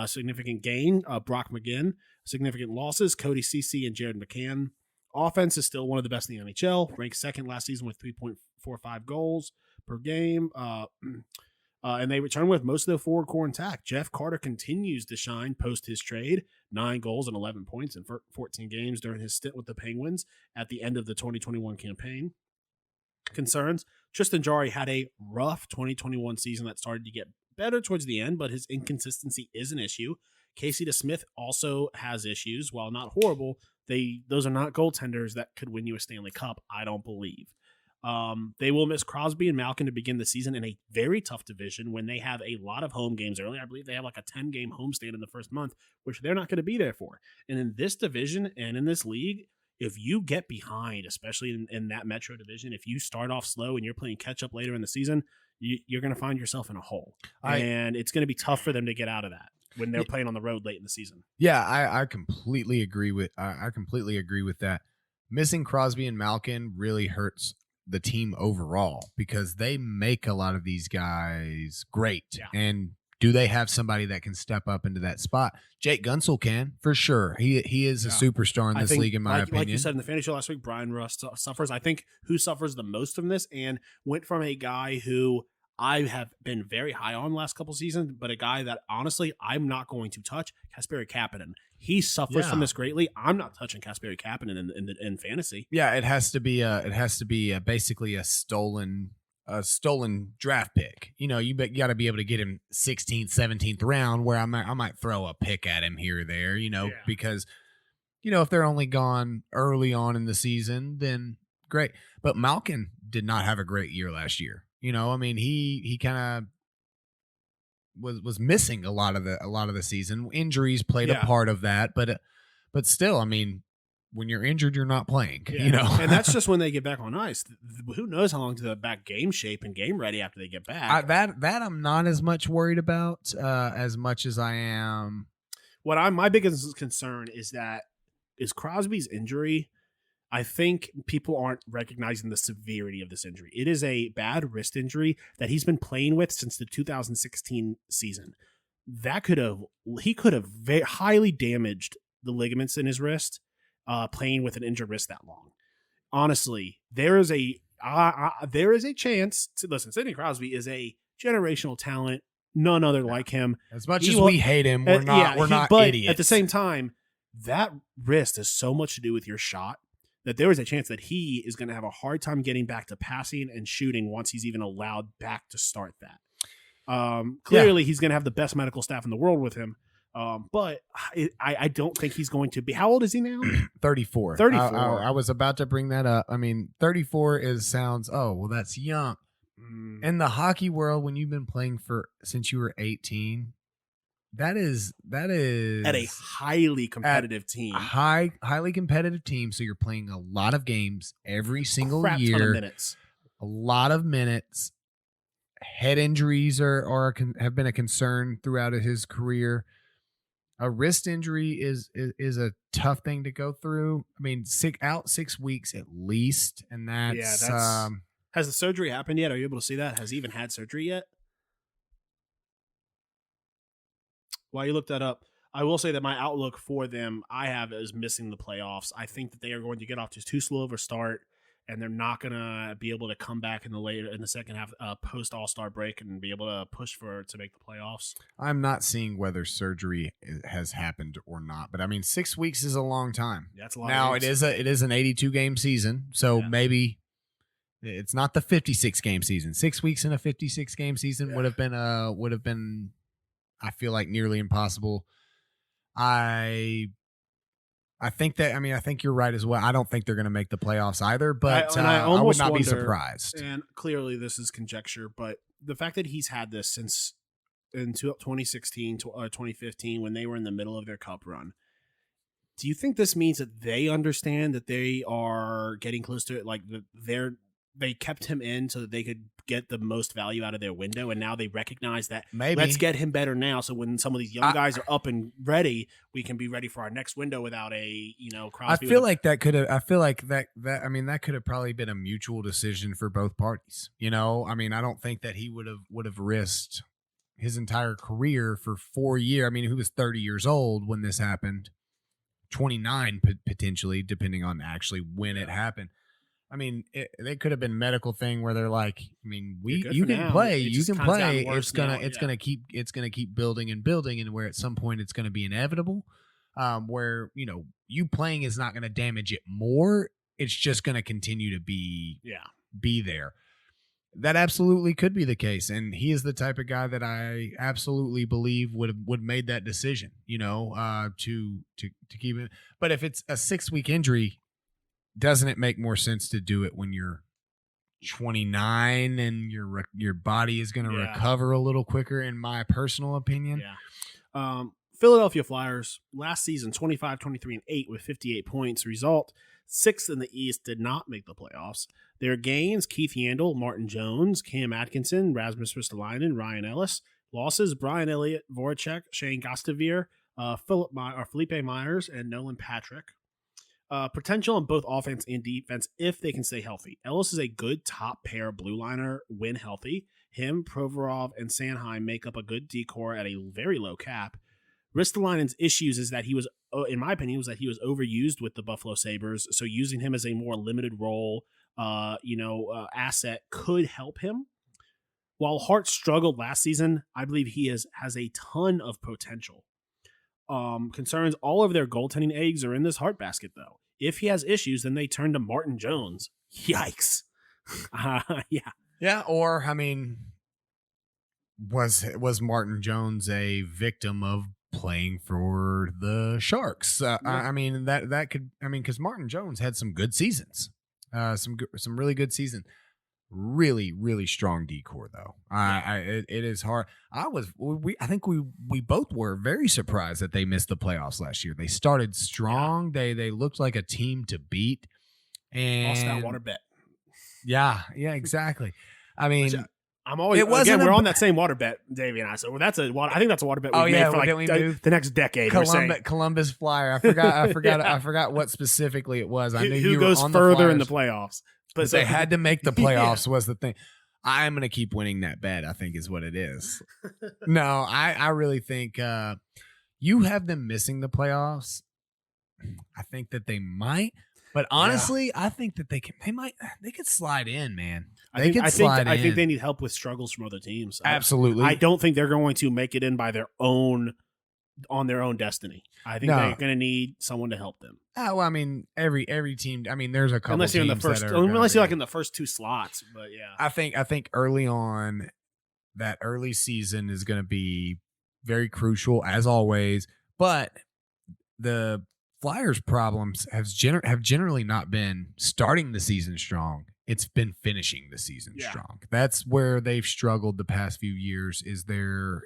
Significant gain, Brock McGinn. Significant losses, Cody Ceci and Jared McCann. Offense is still one of the best in the NHL, ranked second last season with 3.45 goals per game. And they return with most of their forward core intact. Jeff Carter continues to shine post his trade, 9 goals and 11 points in 14 games during his stint with the Penguins at the end of the 2021 campaign. Concerns, Tristan Jarry had a rough 2021 season that started to get better towards the end, but his inconsistency is an issue. Casey DeSmith also has issues. While not horrible, those are not goaltenders that could win you a Stanley Cup, I don't believe. They will miss Crosby and Malkin to begin the season in a very tough division when they have a lot of home games early. I believe they have like a 10-game homestand in the first month, which they're not going to be there for. And in this division and in this league, if you get behind, especially in that Metro division, if you start off slow and you're playing catch-up later in the season, you're going to find yourself in a hole. And it's going to be tough for them to get out of that when they're playing on the road late in the season. Yeah, I completely agree with that. Missing Crosby and Malkin really hurts the team overall because they make a lot of these guys great. Yeah. And do they have somebody that can step up into that spot? Jake Gunsel can, for sure. He is a superstar in this league, in my opinion. Like you said in the fantasy show last week, Brian Rust suffers. I think who suffers the most from this and went from a guy who I have been very high on the last couple seasons, but a guy that honestly I'm not going to touch, Kasperi Kapanen. He suffers from this greatly. I'm not touching Kasperi Kapanen in fantasy. Yeah, it has to be basically a stolen draft pick. You know, you got to be able to get him 16th, 17th round where I might throw a pick at him here or there, because, if they're only gone early on in the season, then great. But Malkin did not have a great year last year. He kind of was missing a lot of the season. Injuries played a part of that, but still, when you're injured, you're not playing, And that's just when they get back on ice. Who knows how long to the back game shape and game ready after they get back. That I'm not as much worried about as much as I am. My biggest concern is that is Crosby's injury. I think people aren't recognizing the severity of this injury. It is a bad wrist injury that he's been playing with since the 2016 season. He could have very highly damaged the ligaments in his wrist playing with an injured wrist that long. Honestly, there is a chance to listen. Sidney Crosby is a generational talent. None other like him. As much as we hate him, we're not but idiots. At the same time, that wrist has so much to do with your shot that there is a chance that he is going to have a hard time getting back to passing and shooting once he's even allowed back to start that. Clearly, he's going to have the best medical staff in the world with him. But I don't think he's going to be. How old is he now? 34. 34. I was about to bring that up. I mean, 34 sounds, that's young. In the hockey world, when you've been playing since you were 18, that is at a highly competitive team. Highly competitive team. So you're playing a lot of games every single year. Ton of minutes. A lot of minutes. Head injuries have been a concern throughout his career. A wrist injury is a tough thing to go through. I mean, 6 weeks at least, and that's has the surgery happened yet? Are you able to see that? Has he even had surgery yet? While you look that up, I will say that my outlook for them, I have is missing the playoffs. I think that they are going to get off to too slow of a start, and they're not going to be able to come back in the second half post All-Star break and be able to push to make the playoffs. I'm not seeing whether surgery has happened or not, but I mean 6 weeks is a long time. That's a lot. Now it is an 82 game season, so maybe it's not the 56 game season. 6 weeks in a 56 game season would have been I feel like nearly impossible. I think you're right as well. I don't think they're going to make the playoffs either, but I would not be surprised. And clearly this is conjecture, but the fact that he's had this since in 2016 to 2015 when they were in the middle of their cup run, do you think this means that they understand that they are getting close to it? Like they kept him in so that they could get the most value out of their window, and now they recognize that let's get him better now. So when some of these young guys are up and ready, we can be ready for our next window without Crosby. I feel like that could have probably been a mutual decision for both parties. I mean, I don't think that he would have risked his entire career for 4 years. I mean, he was 30 years old when this happened, 29 potentially, depending on actually when it happened. I mean, they could have been a medical thing where they're like, I mean, you can play. It's gonna keep building and building, and where at some point it's gonna be inevitable. Where you playing is not gonna damage it more. It's just gonna continue to be there. That absolutely could be the case, and he is the type of guy that I absolutely believe would made that decision. To keep it. But if it's a 6 week injury, doesn't it make more sense to do it when you're 29 and your body is going to recover a little quicker, in my personal opinion? Yeah. Philadelphia Flyers last season 25, 23, and 8 with 58 points. Result 6th in the East, did not make the playoffs. Their gains: Keith Yandel, Martin Jones, Cam Atkinson, Rasmus Ristolainen, Ryan Ellis. Losses: Brian Elliott, Voracek, Shane Gostavere, Felipe Myers, and Nolan Patrick. Potential on both offense and defense if they can stay healthy. Ellis is a good top pair blue liner when healthy. Him, Provorov, and Sanheim make up a good decor at a very low cap. Ristolainen's issues is that he was, in my opinion, overused with the Buffalo Sabres. So using him as a more limited role, asset could help him. While Hart struggled last season, I believe he has a ton of potential. Concerns: all of their goaltending eggs are in this Hart basket, though. If he has issues, then they turn to Martin Jones. Yikes. Yeah. Or, I mean, was Martin Jones a victim of playing for the Sharks? I mean, that could, because Martin Jones had some good seasons, some really good seasons. Really, really strong decor though. It is hard. I think we both were very surprised that they missed the playoffs last year. They started strong. Yeah. They looked like a team to beat, and lost that water bet. Yeah, exactly. I mean, I'm always we're on that same water bet, Davey and I. So I think that's a water bet we made for like the next decade. Columbus Flyer. I forgot what specifically it was. I knew who you goes were on further the in the playoffs. But they had to make the playoffs was the thing. I'm gonna keep winning that bet, I think is what it is. No, I really think you have them missing the playoffs. I think that they might. But honestly, I think that they could slide in, man. I think they need help with struggles from other teams. Absolutely. I don't think they're going to make it in on their own destiny. I think they're going to need someone to help them. Well, I mean, every team. I mean, there's a couple. Unless you're in the first, unless you're like in the first two slots. But yeah, I think early on, that early season is going to be very crucial as always. But the Flyers' problems have generally not been starting the season strong. It's been finishing the season strong. That's where they've struggled the past few years. Is their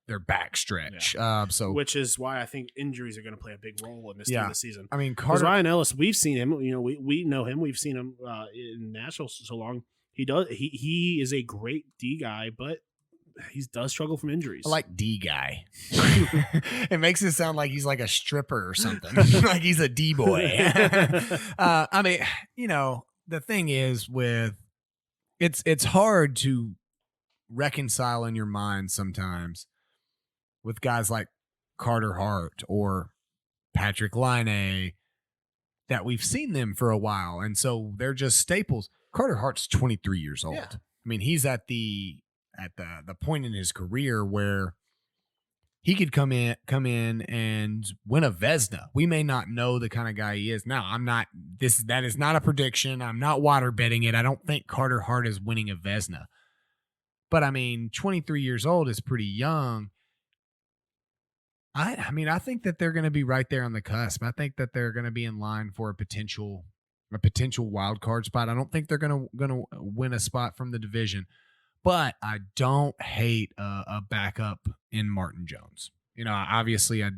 backstretch. So which is why I think injuries are going to play a big role in this team this season. I mean, Ryan Ellis, we've seen him. You know, we know him. We've seen him in Nashville so long. He is a great D guy, but he does struggle from injuries. I like D guy. It makes it sound like he's like a stripper or something. Like he's a D boy. I mean, you know, the thing is with it's hard to reconcile in your mind sometimes with guys like Carter Hart or Patrick Laine that we've seen them for a while, and so they're just staples. Carter Hart's 23 years old. Yeah. I mean, he's at the point in his career where he could come in and win a Vezina. We may not know the kind of guy he is. Now, that is not a prediction. I'm not water betting it. I don't think Carter Hart is winning a Vezina. But I mean, 23 years old is pretty young. I mean, I think that they're going to be right there on the cusp. I think that they're going to be in line for a potential wild card spot. I don't think they're going to win a spot from the division, but I don't hate a backup in Martin Jones. You know, obviously I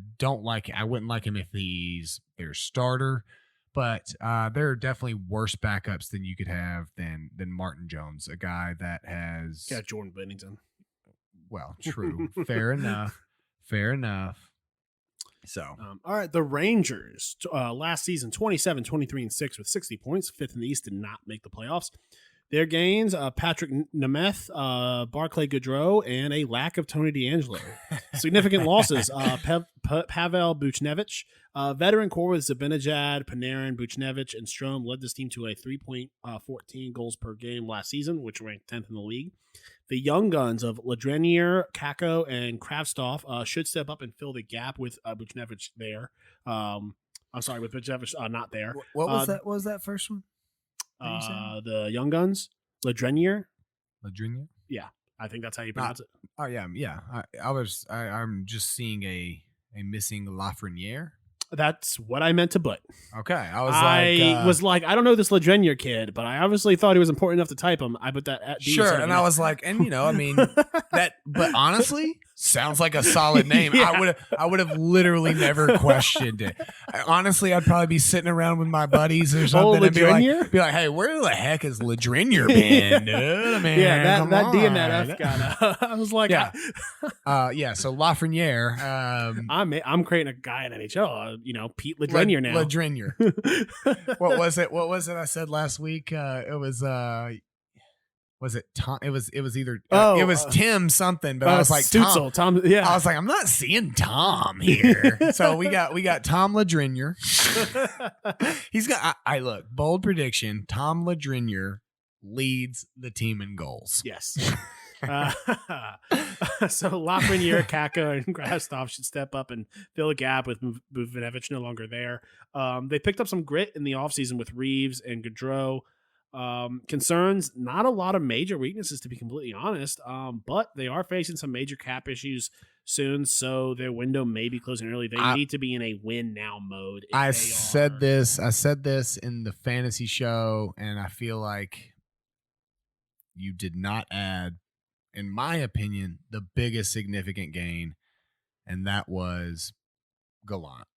wouldn't like him if he's their starter, but there are definitely worse backups than you could have than Martin Jones, a guy that has got Jordan Bennington. Well, true. Fair enough. So, all right, the Rangers last season 27, 23, and 6 with 60 points, fifth in the East, did not make the playoffs. Their gains: Patrick Nemeth, Barclay Goodrow, and a lack of Tony DeAngelo. Significant losses: Pavel Buchnevich, veteran core with Zibanejad, Panarin, Buchnevich, and Strome led this team to a 3.14 goals per game last season, which ranked 10th in the league. The young guns of Ladrenier, Kakko, and Kravtsov should step up and fill the gap with Buchnevich there. I'm sorry, with Buchnevich not there. What was that? What was that first one? The young guns, Ladrenier. Yeah, I think that's how you pronounce it. Oh yeah. I'm just seeing a missing Lafreniere. That's what I meant to put. Okay, I was like, I don't know this Ladrenier kid, but I obviously thought he was important enough to type him. I put that at D. Sure, and I was like, and you know, I mean that, but honestly, sounds like a solid name. Yeah. I would have literally never questioned it. Honestly, I'd probably be sitting around with my buddies or something and be like, hey, where the heck is Ladrenier been, dude? I mean, yeah, that D and that F got. I was like, yeah. So Lafreniere. I'm creating a guy in NHL. You know, Pete Ladrenier now. Ladrenier. What was it? I said last week? It was. Was it Tom? It was either. It was Tim something, but I was like Stutzel, Tom. Yeah, I was like, I'm not seeing Tom here. So we got Tom Ladrenier. He's got. I look, bold prediction. Tom Ladrenier leads the team in goals. Yes. So Lafreniere, Kakko, and Kravtsov should step up and fill a gap with Buchnevich no longer there. They picked up some grit in the offseason with Reeves and Gaudreau. Concerns, not a lot of major weaknesses to be completely honest, but they are facing some major cap issues soon, so their window may be closing early. They need to be in a win now mode. I said this in the fantasy show, and I feel like you did not add, in my opinion, the biggest significant gain, and that was Gallant.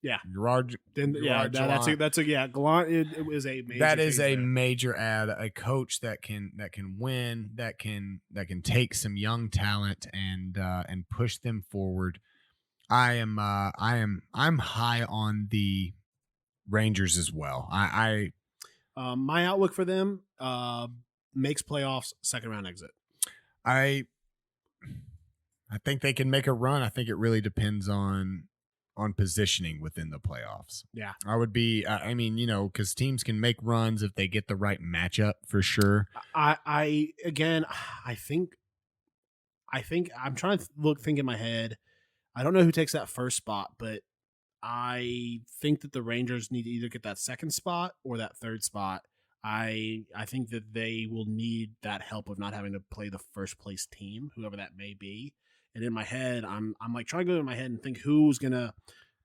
Yeah. Gerard Gallant. Gallant it was a major That is a change there. major add. A coach that can win, that can take some young talent and push them forward. I'm high on the Rangers as well. My outlook for them makes playoffs, second round exit. I think they can make a run. I think it really depends on positioning within the playoffs. Yeah. I would be, I mean, because teams can make runs if they get the right matchup for sure. I think I'm trying to think in my head. I don't know who takes that first spot, but I think that the Rangers need to either get that second spot or that third spot. I think that they will need that help of not having to play the first place team, whoever that may be. And in my head, I'm like trying to go in my head and think who's gonna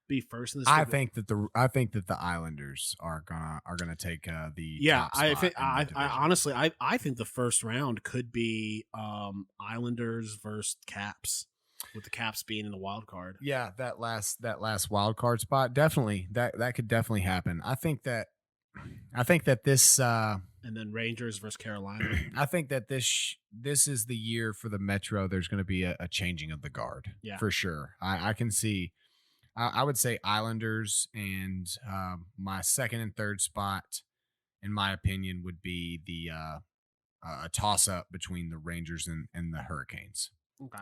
be first in this. I think that the Islanders are gonna take the top spot I honestly I think the first round could be Islanders versus Caps, with the Caps being in the wild card. Yeah, that last wild card spot, definitely that could definitely happen. I think that this and then Rangers versus Carolina. I think that this is the year for the Metro. There's going to be a changing of the guard, for sure. I can see. I would say Islanders, and my second and third spot, in my opinion, would be the a toss up between the Rangers and the Hurricanes. Okay.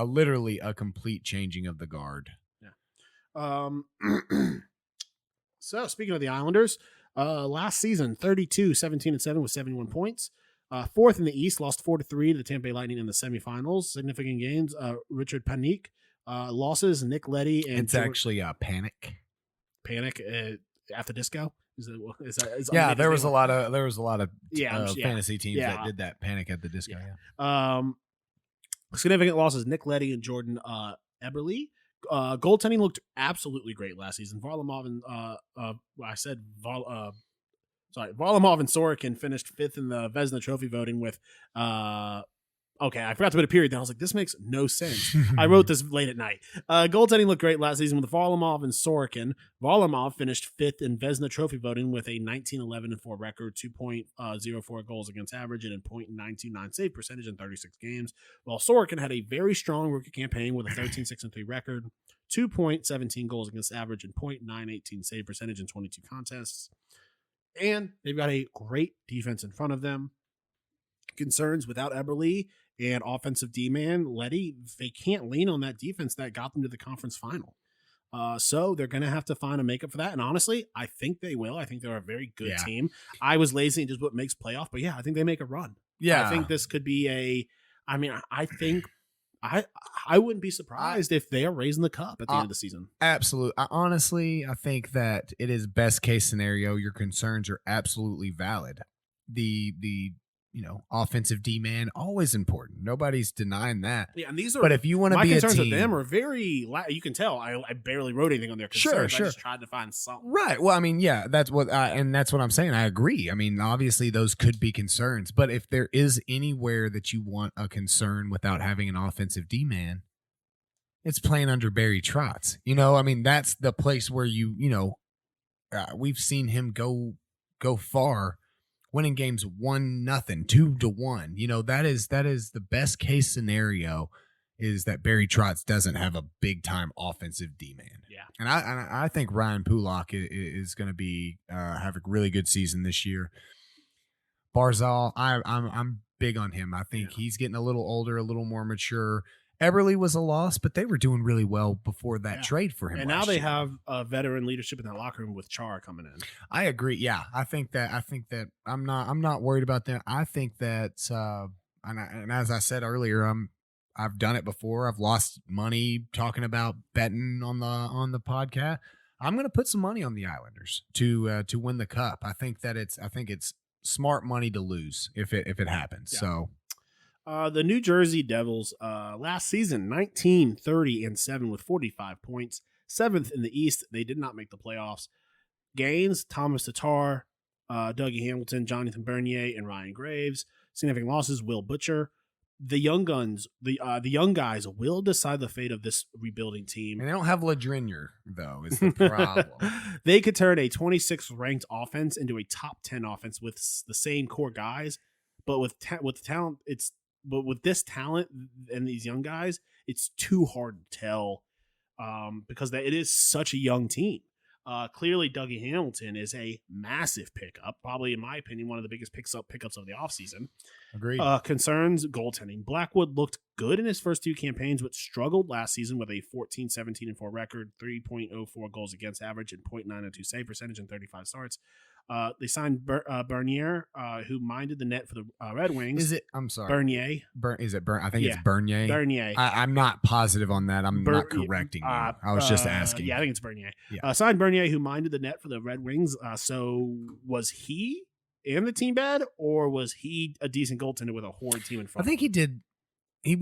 Literally a complete changing of the guard. Yeah. So speaking of the Islanders, last season 32-17-7 with 71 points. Fourth in the East, lost 4-3 to the Tampa Bay Lightning in the semifinals. Significant games. Richard Panik. Losses. Nick Leddy and it's actually Panic. Panic at the disco. Is there was a lot of fantasy teams Yeah. that did that. Panic at the disco. Yeah. Significant losses. Nick Leddy and Jordan Eberle. Goaltending looked absolutely great last season. Varlamov and Varlamov and Sorokin finished fifth in the Vezina Trophy voting with okay, I forgot to put a period there. I was like, this makes no sense. I wrote this late at night. Goaltending looked great last season with Varlamov and Sorokin. Varlamov finished fifth in Vezina Trophy voting with a 19-11-4 record, 2.04 goals against average, and a .929 save percentage in 36 games, while Sorokin had a very strong rookie campaign with a 13-6-3 record, 2.17 goals against average, and .918 save percentage in 22 contests. And they've got a great defense in front of them. Concerns without Eberle and offensive D-man Leddy, they can't lean on that defense that got them to the conference final. So they're going to have to find a makeup for that. And honestly, I think they will. I think they're a very good team. I was lazy and just what makes playoff, but I think they make a run. Yeah. I think this could be I think I wouldn't be surprised if they are raising the cup at the end of the season. Absolutely. Honestly, I think that it is best case scenario. Your concerns are absolutely valid. The offensive D-man, always important. Nobody's denying that. Yeah, and these are. But if you want to be a team, my concerns with them are very. You can tell. I barely wrote anything on their concerns. Sure. I just tried to find something. Right. Well, I mean, yeah, that's what, and that's what I'm saying. I agree. I mean, obviously, those could be concerns. But if there is anywhere that you want a concern without having an offensive D-man, it's playing under Barry Trotz. I mean, that's the place where we've seen him go far. Winning games 1-0, 2-1. That is the best case scenario, is that Barry Trotz doesn't have a big time offensive D-man. Yeah, and I think Ryan Pulock is going to be have a really good season this year. Barzal, I'm big on him. I think he's getting a little older, a little more mature. Eberle was a loss, but they were doing really well before that trade for him. And now they have a veteran leadership in that locker room with Char coming in. I agree. Yeah, I think that I'm not worried about that. I think that, and as I said earlier, I've done it before. I've lost money talking about betting on the podcast. I'm going to put some money on the Islanders to win the cup. I think it's smart money to lose if it happens. Yeah. So. The New Jersey Devils, last season, 19-30-7 with 45 points. 7th in the East. They did not make the playoffs. Gains, Thomas Tatar, Dougie Hamilton, Jonathan Bernier, and Ryan Graves. Significant losses, Will Butcher. the young guns, the young guys will decide the fate of this rebuilding team. And they don't have Ladringer, though, is the problem. They could turn a 26th ranked offense into a top 10 offense with the same core guys, but with talent, but with this talent and these young guys, it's too hard to tell because it is such a young team. Clearly, Dougie Hamilton is a massive pickup, probably in my opinion one of the biggest pickups of the offseason. Agreed. Concerns goaltending. Blackwood looked good in his first 2 campaigns, but struggled last season with a 14-17-4 record, 3.04 goals against average, and .902 save percentage in 35 starts. They signed Bernier, who minded the net for the Red Wings. Is it? I'm sorry. Bernier. Is it I think it's Bernier. Bernier. I'm not positive on that. I'm not correcting you. I was just asking. Yeah, I think it's Bernier. Yeah. Signed Bernier, who minded the net for the Red Wings. So was he and the team bad, or was he a decent goaltender with a horrid team in front? I think he did. He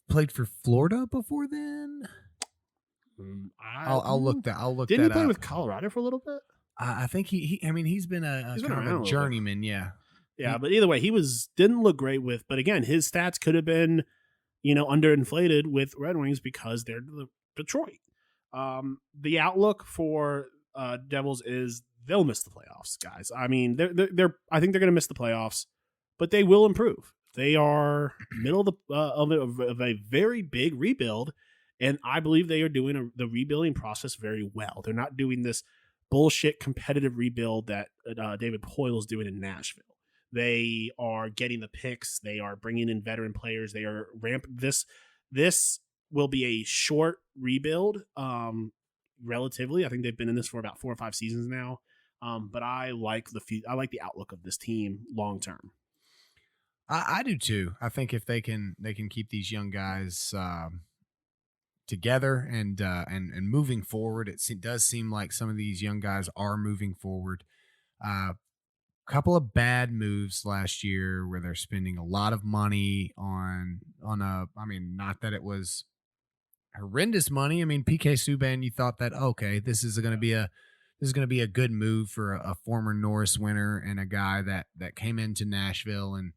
played for Florida before then. I'll look that. Didn't he play with Colorado for a little bit? I think he's been a kind of a journeyman, yeah. Yeah, but either way, didn't look great with, but again, his stats could have been, underinflated with Red Wings because they're Detroit. The outlook for Devils is they'll miss the playoffs, guys. I mean, I think they're going to miss the playoffs, but they will improve. They are middle of a very big rebuild, and I believe they are doing the rebuilding process very well. They're not doing this bullshit competitive rebuild that David Poile is doing in Nashville. They are getting the picks. They are bringing in veteran players. They are ramping this. This will be a short rebuild, relatively. I think they've been in this for about 4 or 5 seasons now. But I like the outlook of this team long term. I do too. I think if they can keep these young guys together and moving forward. It does seem like some of these young guys are moving forward. Couple of bad moves last year where they're spending a lot of money on not that it was horrendous money. I mean, PK Subban, you thought that, okay, this is going to be a good move for a former Norris winner and a guy that came into Nashville and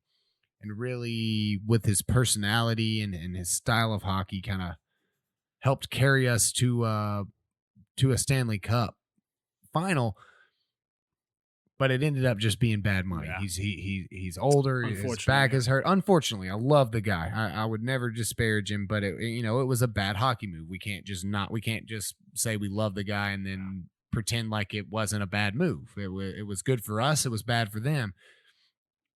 really with his personality and his style of hockey kind of helped carry us to a Stanley Cup final, but it ended up just being bad money. Yeah. He's older. His back is hurt. Unfortunately, I love the guy. I would never disparage him, but it was a bad hockey move. We can't just say we love the guy and then pretend like it wasn't a bad move. It was good for us. It was bad for them.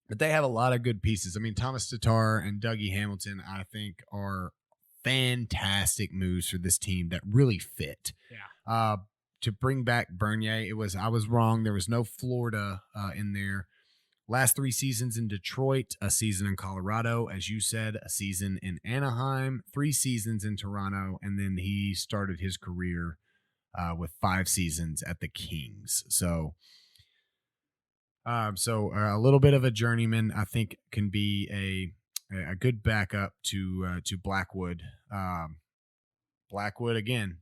But they have a lot of good pieces. I mean, Thomas Tatar and Dougie Hamilton, I think, are fantastic moves for this team that really fit. Yeah. To bring back Bernier, I was wrong. There was no Florida in there. Last 3 seasons in Detroit, a season in Colorado, as you said, a season in Anaheim, 3 seasons in Toronto, and then he started his career with 5 seasons at the Kings. So a little bit of a journeyman, I think, can be a good backup to Blackwood. Blackwood again.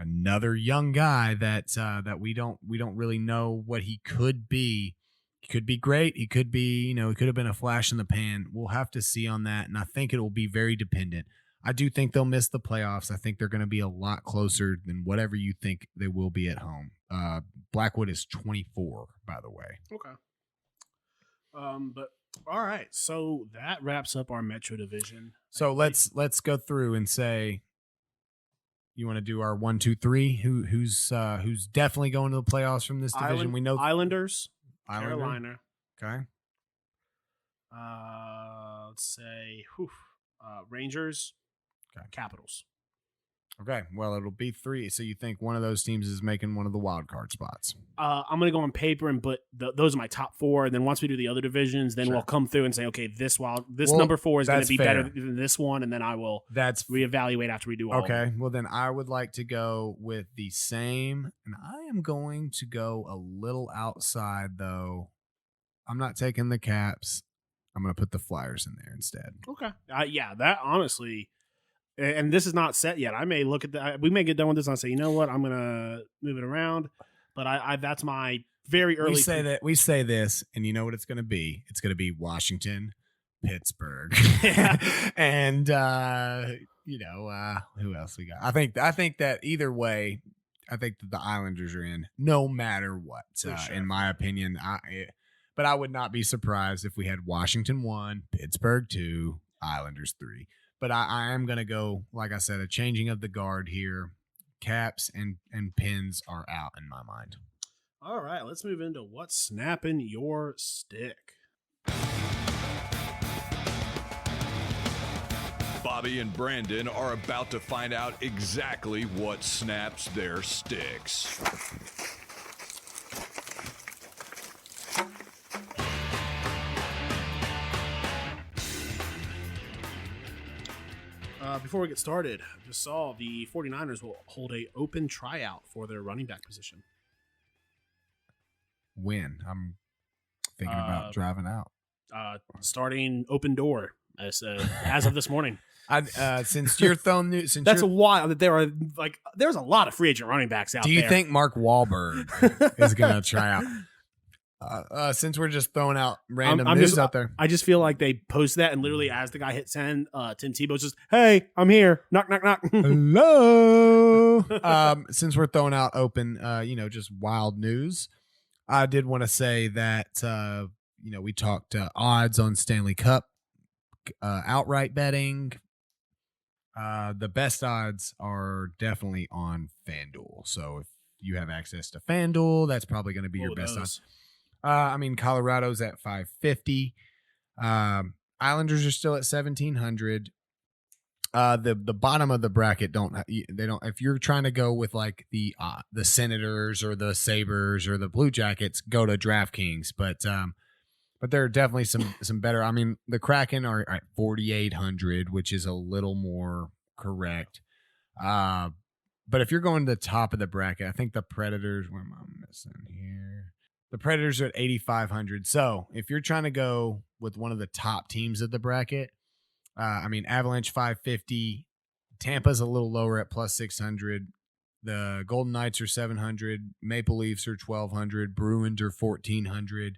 Another young guy that we don't really know what he could be. He could be great. He could be, he could have been a flash in the pan. We'll have to see on that, and I think it will be very dependent. I do think they'll miss the playoffs. I think they're going to be a lot closer than whatever you think they will be at home. Blackwood is 24, by the way. Okay. But all right, so that wraps up our Metro Division. So let's go through and say. You want to do our 1, 2, 3? Who's definitely going to the playoffs from this division? We know Islanders, Carolina. Okay. Let's say Rangers, Capitals. Okay. Well, it'll be 3. So you think one of those teams is making one of the wild card spots? I'm going to go on paper and put those are my top 4. And then once we do the other divisions, then we'll come through and say, okay, this number 4 is going to be better than this one, and then I will reevaluate after we do all. Okay. Well, then I would like to go with the same, and I am going to go a little outside though. I'm not taking the Caps. I'm going to put the Flyers in there instead. Okay. Yeah. That honestly. And this is not set yet. I may look at that. We may get done with this and I'll say, you know what? I'm going to move it around. But I that's my very early. We say this, and you know what it's going to be? It's going to be Washington, Pittsburgh. And who else we got? I think that either way, I think that the Islanders are in no matter what. Sure. In my opinion, but I would not be surprised if we had Washington 1, Pittsburgh 2, Islanders 3. But I am going to go, like I said, a changing of the guard here. Caps and pins are out in my mind. All right, let's move into what's snapping your stick. Bobby and Brandon are about to find out exactly what snaps their sticks. Before we get started, I just saw the 49ers will hold a open tryout for their running back position. When? I'm thinking about driving out. Starting open door as of this morning. Since you're throwing new, That's wild that there's a lot of free agent running backs out there. Do you think Mark Wahlberg is going to try out? Since we're just throwing out random news out there. I just feel like they post that and literally as the guy hit send, Tim Tebow's just, hey, I'm here. Knock, knock, knock. Hello. Since we're throwing out open, just wild news, I did want to say that, we talked odds on Stanley Cup, outright betting. The best odds are definitely on FanDuel. So if you have access to FanDuel, that's probably going to be your best odds. Colorado's at 550. Islanders are still at 1,700. The bottom of the bracket don't. If you're trying to go with like the Senators or the Sabres or the Blue Jackets, go to DraftKings. But there are definitely some better. I mean, the Kraken are at 4,800, which is a little more correct. But if you're going to the top of the bracket, I think the Predators. What am I missing here? The Predators are at 8,500. So if you're trying to go with one of the top teams of the bracket, Avalanche 550, Tampa's a little lower at plus 600. The Golden Knights are 700. Maple Leafs are 1,200. Bruins are 1,400.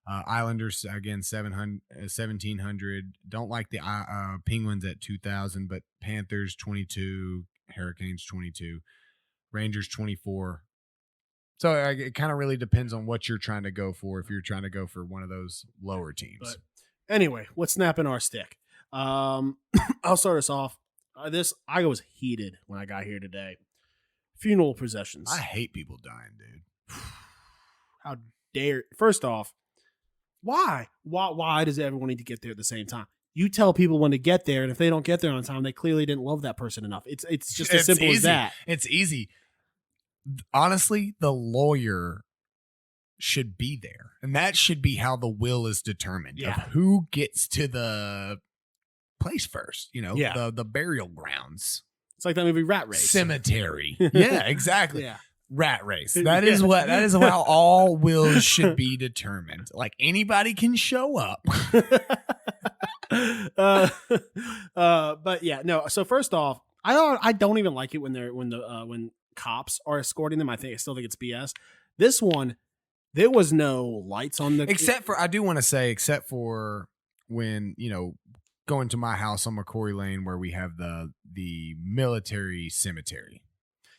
Islanders again 1,700. Don't like the Penguins at 2,000, but Panthers 22, Hurricanes 22, Rangers 24. So it kind of really depends on what you're trying to go for. If you're trying to go for one of those lower teams. But anyway, what's snapping our stick? I'll start us off. I was heated when I got here today. Funeral processions. I hate people dying, dude. How dare? First off, why? Why does everyone need to get there at the same time? You tell people when to get there, and if they don't get there on time, they clearly didn't love that person enough. It's just as simple as that. It's easy. Honestly, the lawyer should be there, and that should be how the will is determined. Yeah. Of who gets to the place first. Yeah. The burial grounds. It's like that movie Rat Race. Cemetery. Yeah, exactly. Yeah. Rat Race. That is how all wills should be determined. Like anybody can show up. But yeah, no. So first off, I don't even like it when cops are escorting them. I still think it's BS. This one, there was no lights on the. Except for when going to my house on McCory Lane where we have the military cemetery.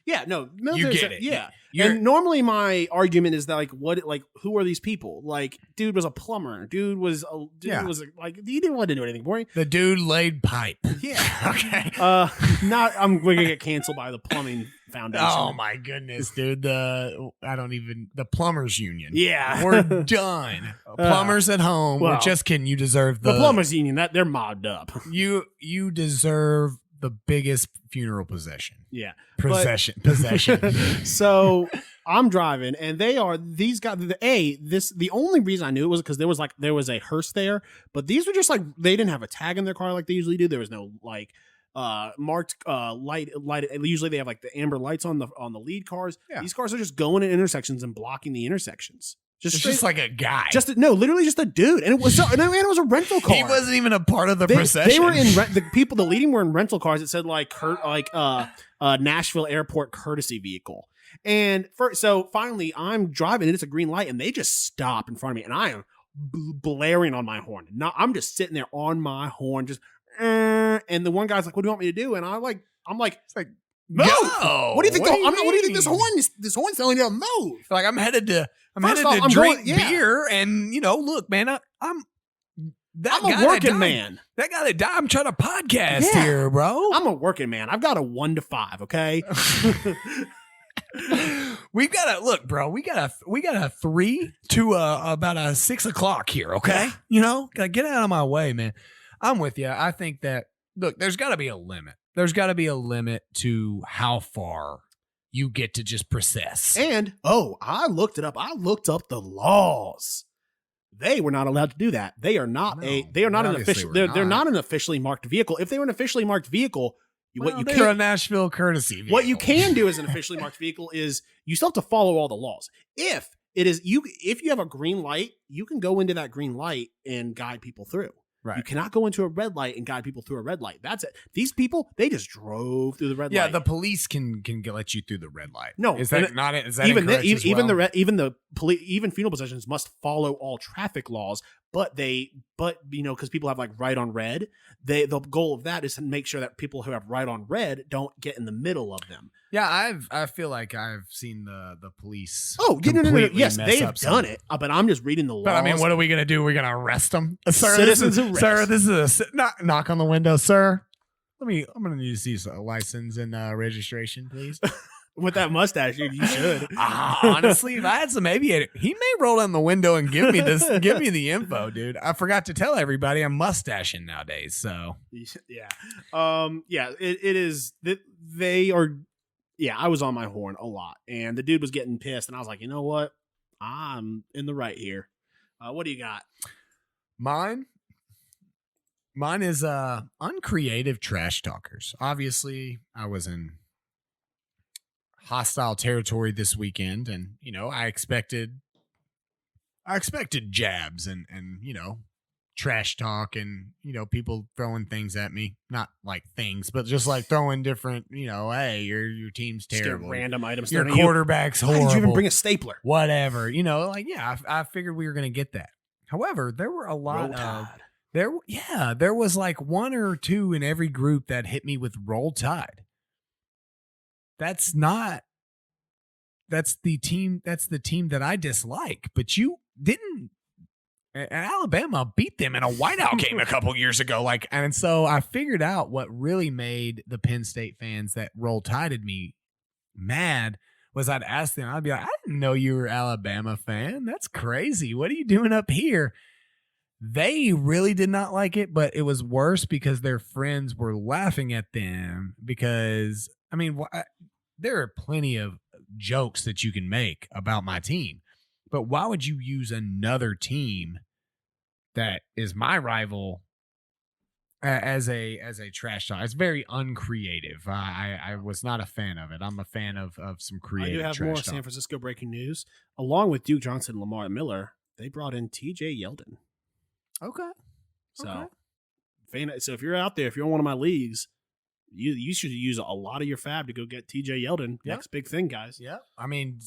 Yeah, no, you get it. Yeah, and normally my argument is that who are these people? Like, dude was a plumber. Dude was he didn't want to do anything boring. The dude laid pipe. Yeah. Okay. I'm going to get canceled by the plumbing foundation. Oh my goodness, dude. The plumbers union. Yeah, we're done. Plumbers at home. We're just kidding. You deserve the plumbers union. That they're mobbed up. You deserve the biggest funeral possession. Yeah. Possession. So I'm driving and these guys, the only reason I knew it was because there was a hearse there, but these were just they didn't have a tag in their car like they usually do. There was no marked light. Usually they have the amber lights on the lead cars. Yeah. These cars are just going in intersections and blocking the intersections. Just like a guy. Literally just a dude. And it was a rental car. He wasn't even a part of the procession. They were in the leading were in rental cars. It said Nashville Airport courtesy vehicle. And so finally I'm driving and it's a green light and they just stop in front of me and I am blaring on my horn. I'm just sitting there on my horn, just and the one guy's like, "What do you want me to do?" And I'm like, It's like, "Move! go. What do you think? What What do you think mean? this horn's telling you to move?" Like I'm headed to First off, I'm drink going- yeah. beer, and look, man, I'm I'm a working man. That guy that died, I'm trying to podcast Yeah. here, bro. I'm a working man. I've got a 1 to 5. Okay. We got a 3 to about a 6 o'clock here. Okay. Gotta get out of my way, man. I'm with you. I think that, look, there's gotta be a limit. There's gotta be a limit to how far you get to just process. And I looked it up. I looked up the laws. They were not allowed to do that. They are not No, they are not an obviously official. we're They're not. not an officially marked vehicle. If they were an officially marked vehicle, what you they're can a Nashville courtesy vehicle. what you can do as an officially marked vehicle is you still have to follow all the laws. If you have a green light, you can go into that green light and guide people through. Right. You cannot go into a red light and guide people through a red light. That's it. These people, they just drove through the red Yeah, light. the police can let you through the red light. No, is that and not it? Is that even incorrect as even well? even funeral processions must follow all traffic laws, but because people have like right on red, the goal of that is to make sure that people who have right on red don't get in the middle of them. Yeah, I feel like I've seen the police. Oh, no. completely Yes, mess they've up done some- it, but I'm just reading the laws. But I mean, what are we gonna do? We're gonna arrest them, sir. Citizens this is, arrest. sir, this is a knock on the window, sir. I'm gonna need to see a license and registration, please. With that mustache, dude, you should. Honestly, if I had some aviator, he may roll down the window and give me the info, dude. I forgot to tell everybody I'm mustaching nowadays, so Yeah. It is that they are. Yeah, I was on my horn a lot, and the dude was getting pissed, and I was like, you know what? I'm in the right here. What do you got? Mine is uncreative trash talkers. Obviously, I was in hostile territory this weekend, and I expected jabs and trash talk and people throwing things at me, not like things, but just like throwing different hey, your team's Just get terrible, random items. your thrown at you. quarterback's Why horrible, did you even bring a stapler? whatever, I figured we were gonna get that. However, there were a lot Roll of Tide. there was like 1 or 2 in every group that hit me with Roll Tide. That's the team that I dislike, but you didn't. Alabama beat them in a whiteout game a couple years ago. And so I figured out what really made the Penn State fans that Roll Tided me mad was I'd ask them, I'd be like, I didn't know you were an Alabama fan. That's crazy. What are you doing up here? They really did not like it, but it was worse because their friends were laughing at them because, I mean, there are plenty of jokes that you can make about my team, but why would you use another team that is my rival as a trash talk? It's very uncreative. I was not a fan of it. I'm a fan of some I creative do have trash more talk. San Francisco breaking news. Along with Duke Johnson and Lamar Miller, they brought in TJ Yeldon. Okay. So, so if you're out there, if you're in one of my leagues, you should use a lot of your fab to go get TJ Yeldon. Yep. Next big thing, guys. Yeah. I mean,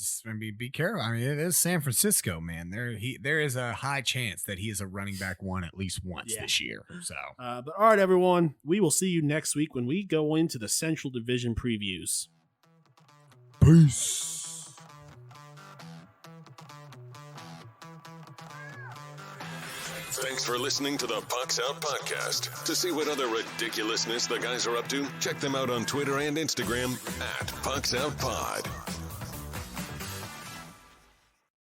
be careful. I mean, it is San Francisco, man. There is a high chance that he is a running back one at least once this year. So, but all right, everyone, we will see you next week when we go into the Central Division previews. peace. Thanks for listening to the Pucks Out Podcast. To see what other ridiculousness the guys are up to, check them out on Twitter and Instagram @PucksOutPod.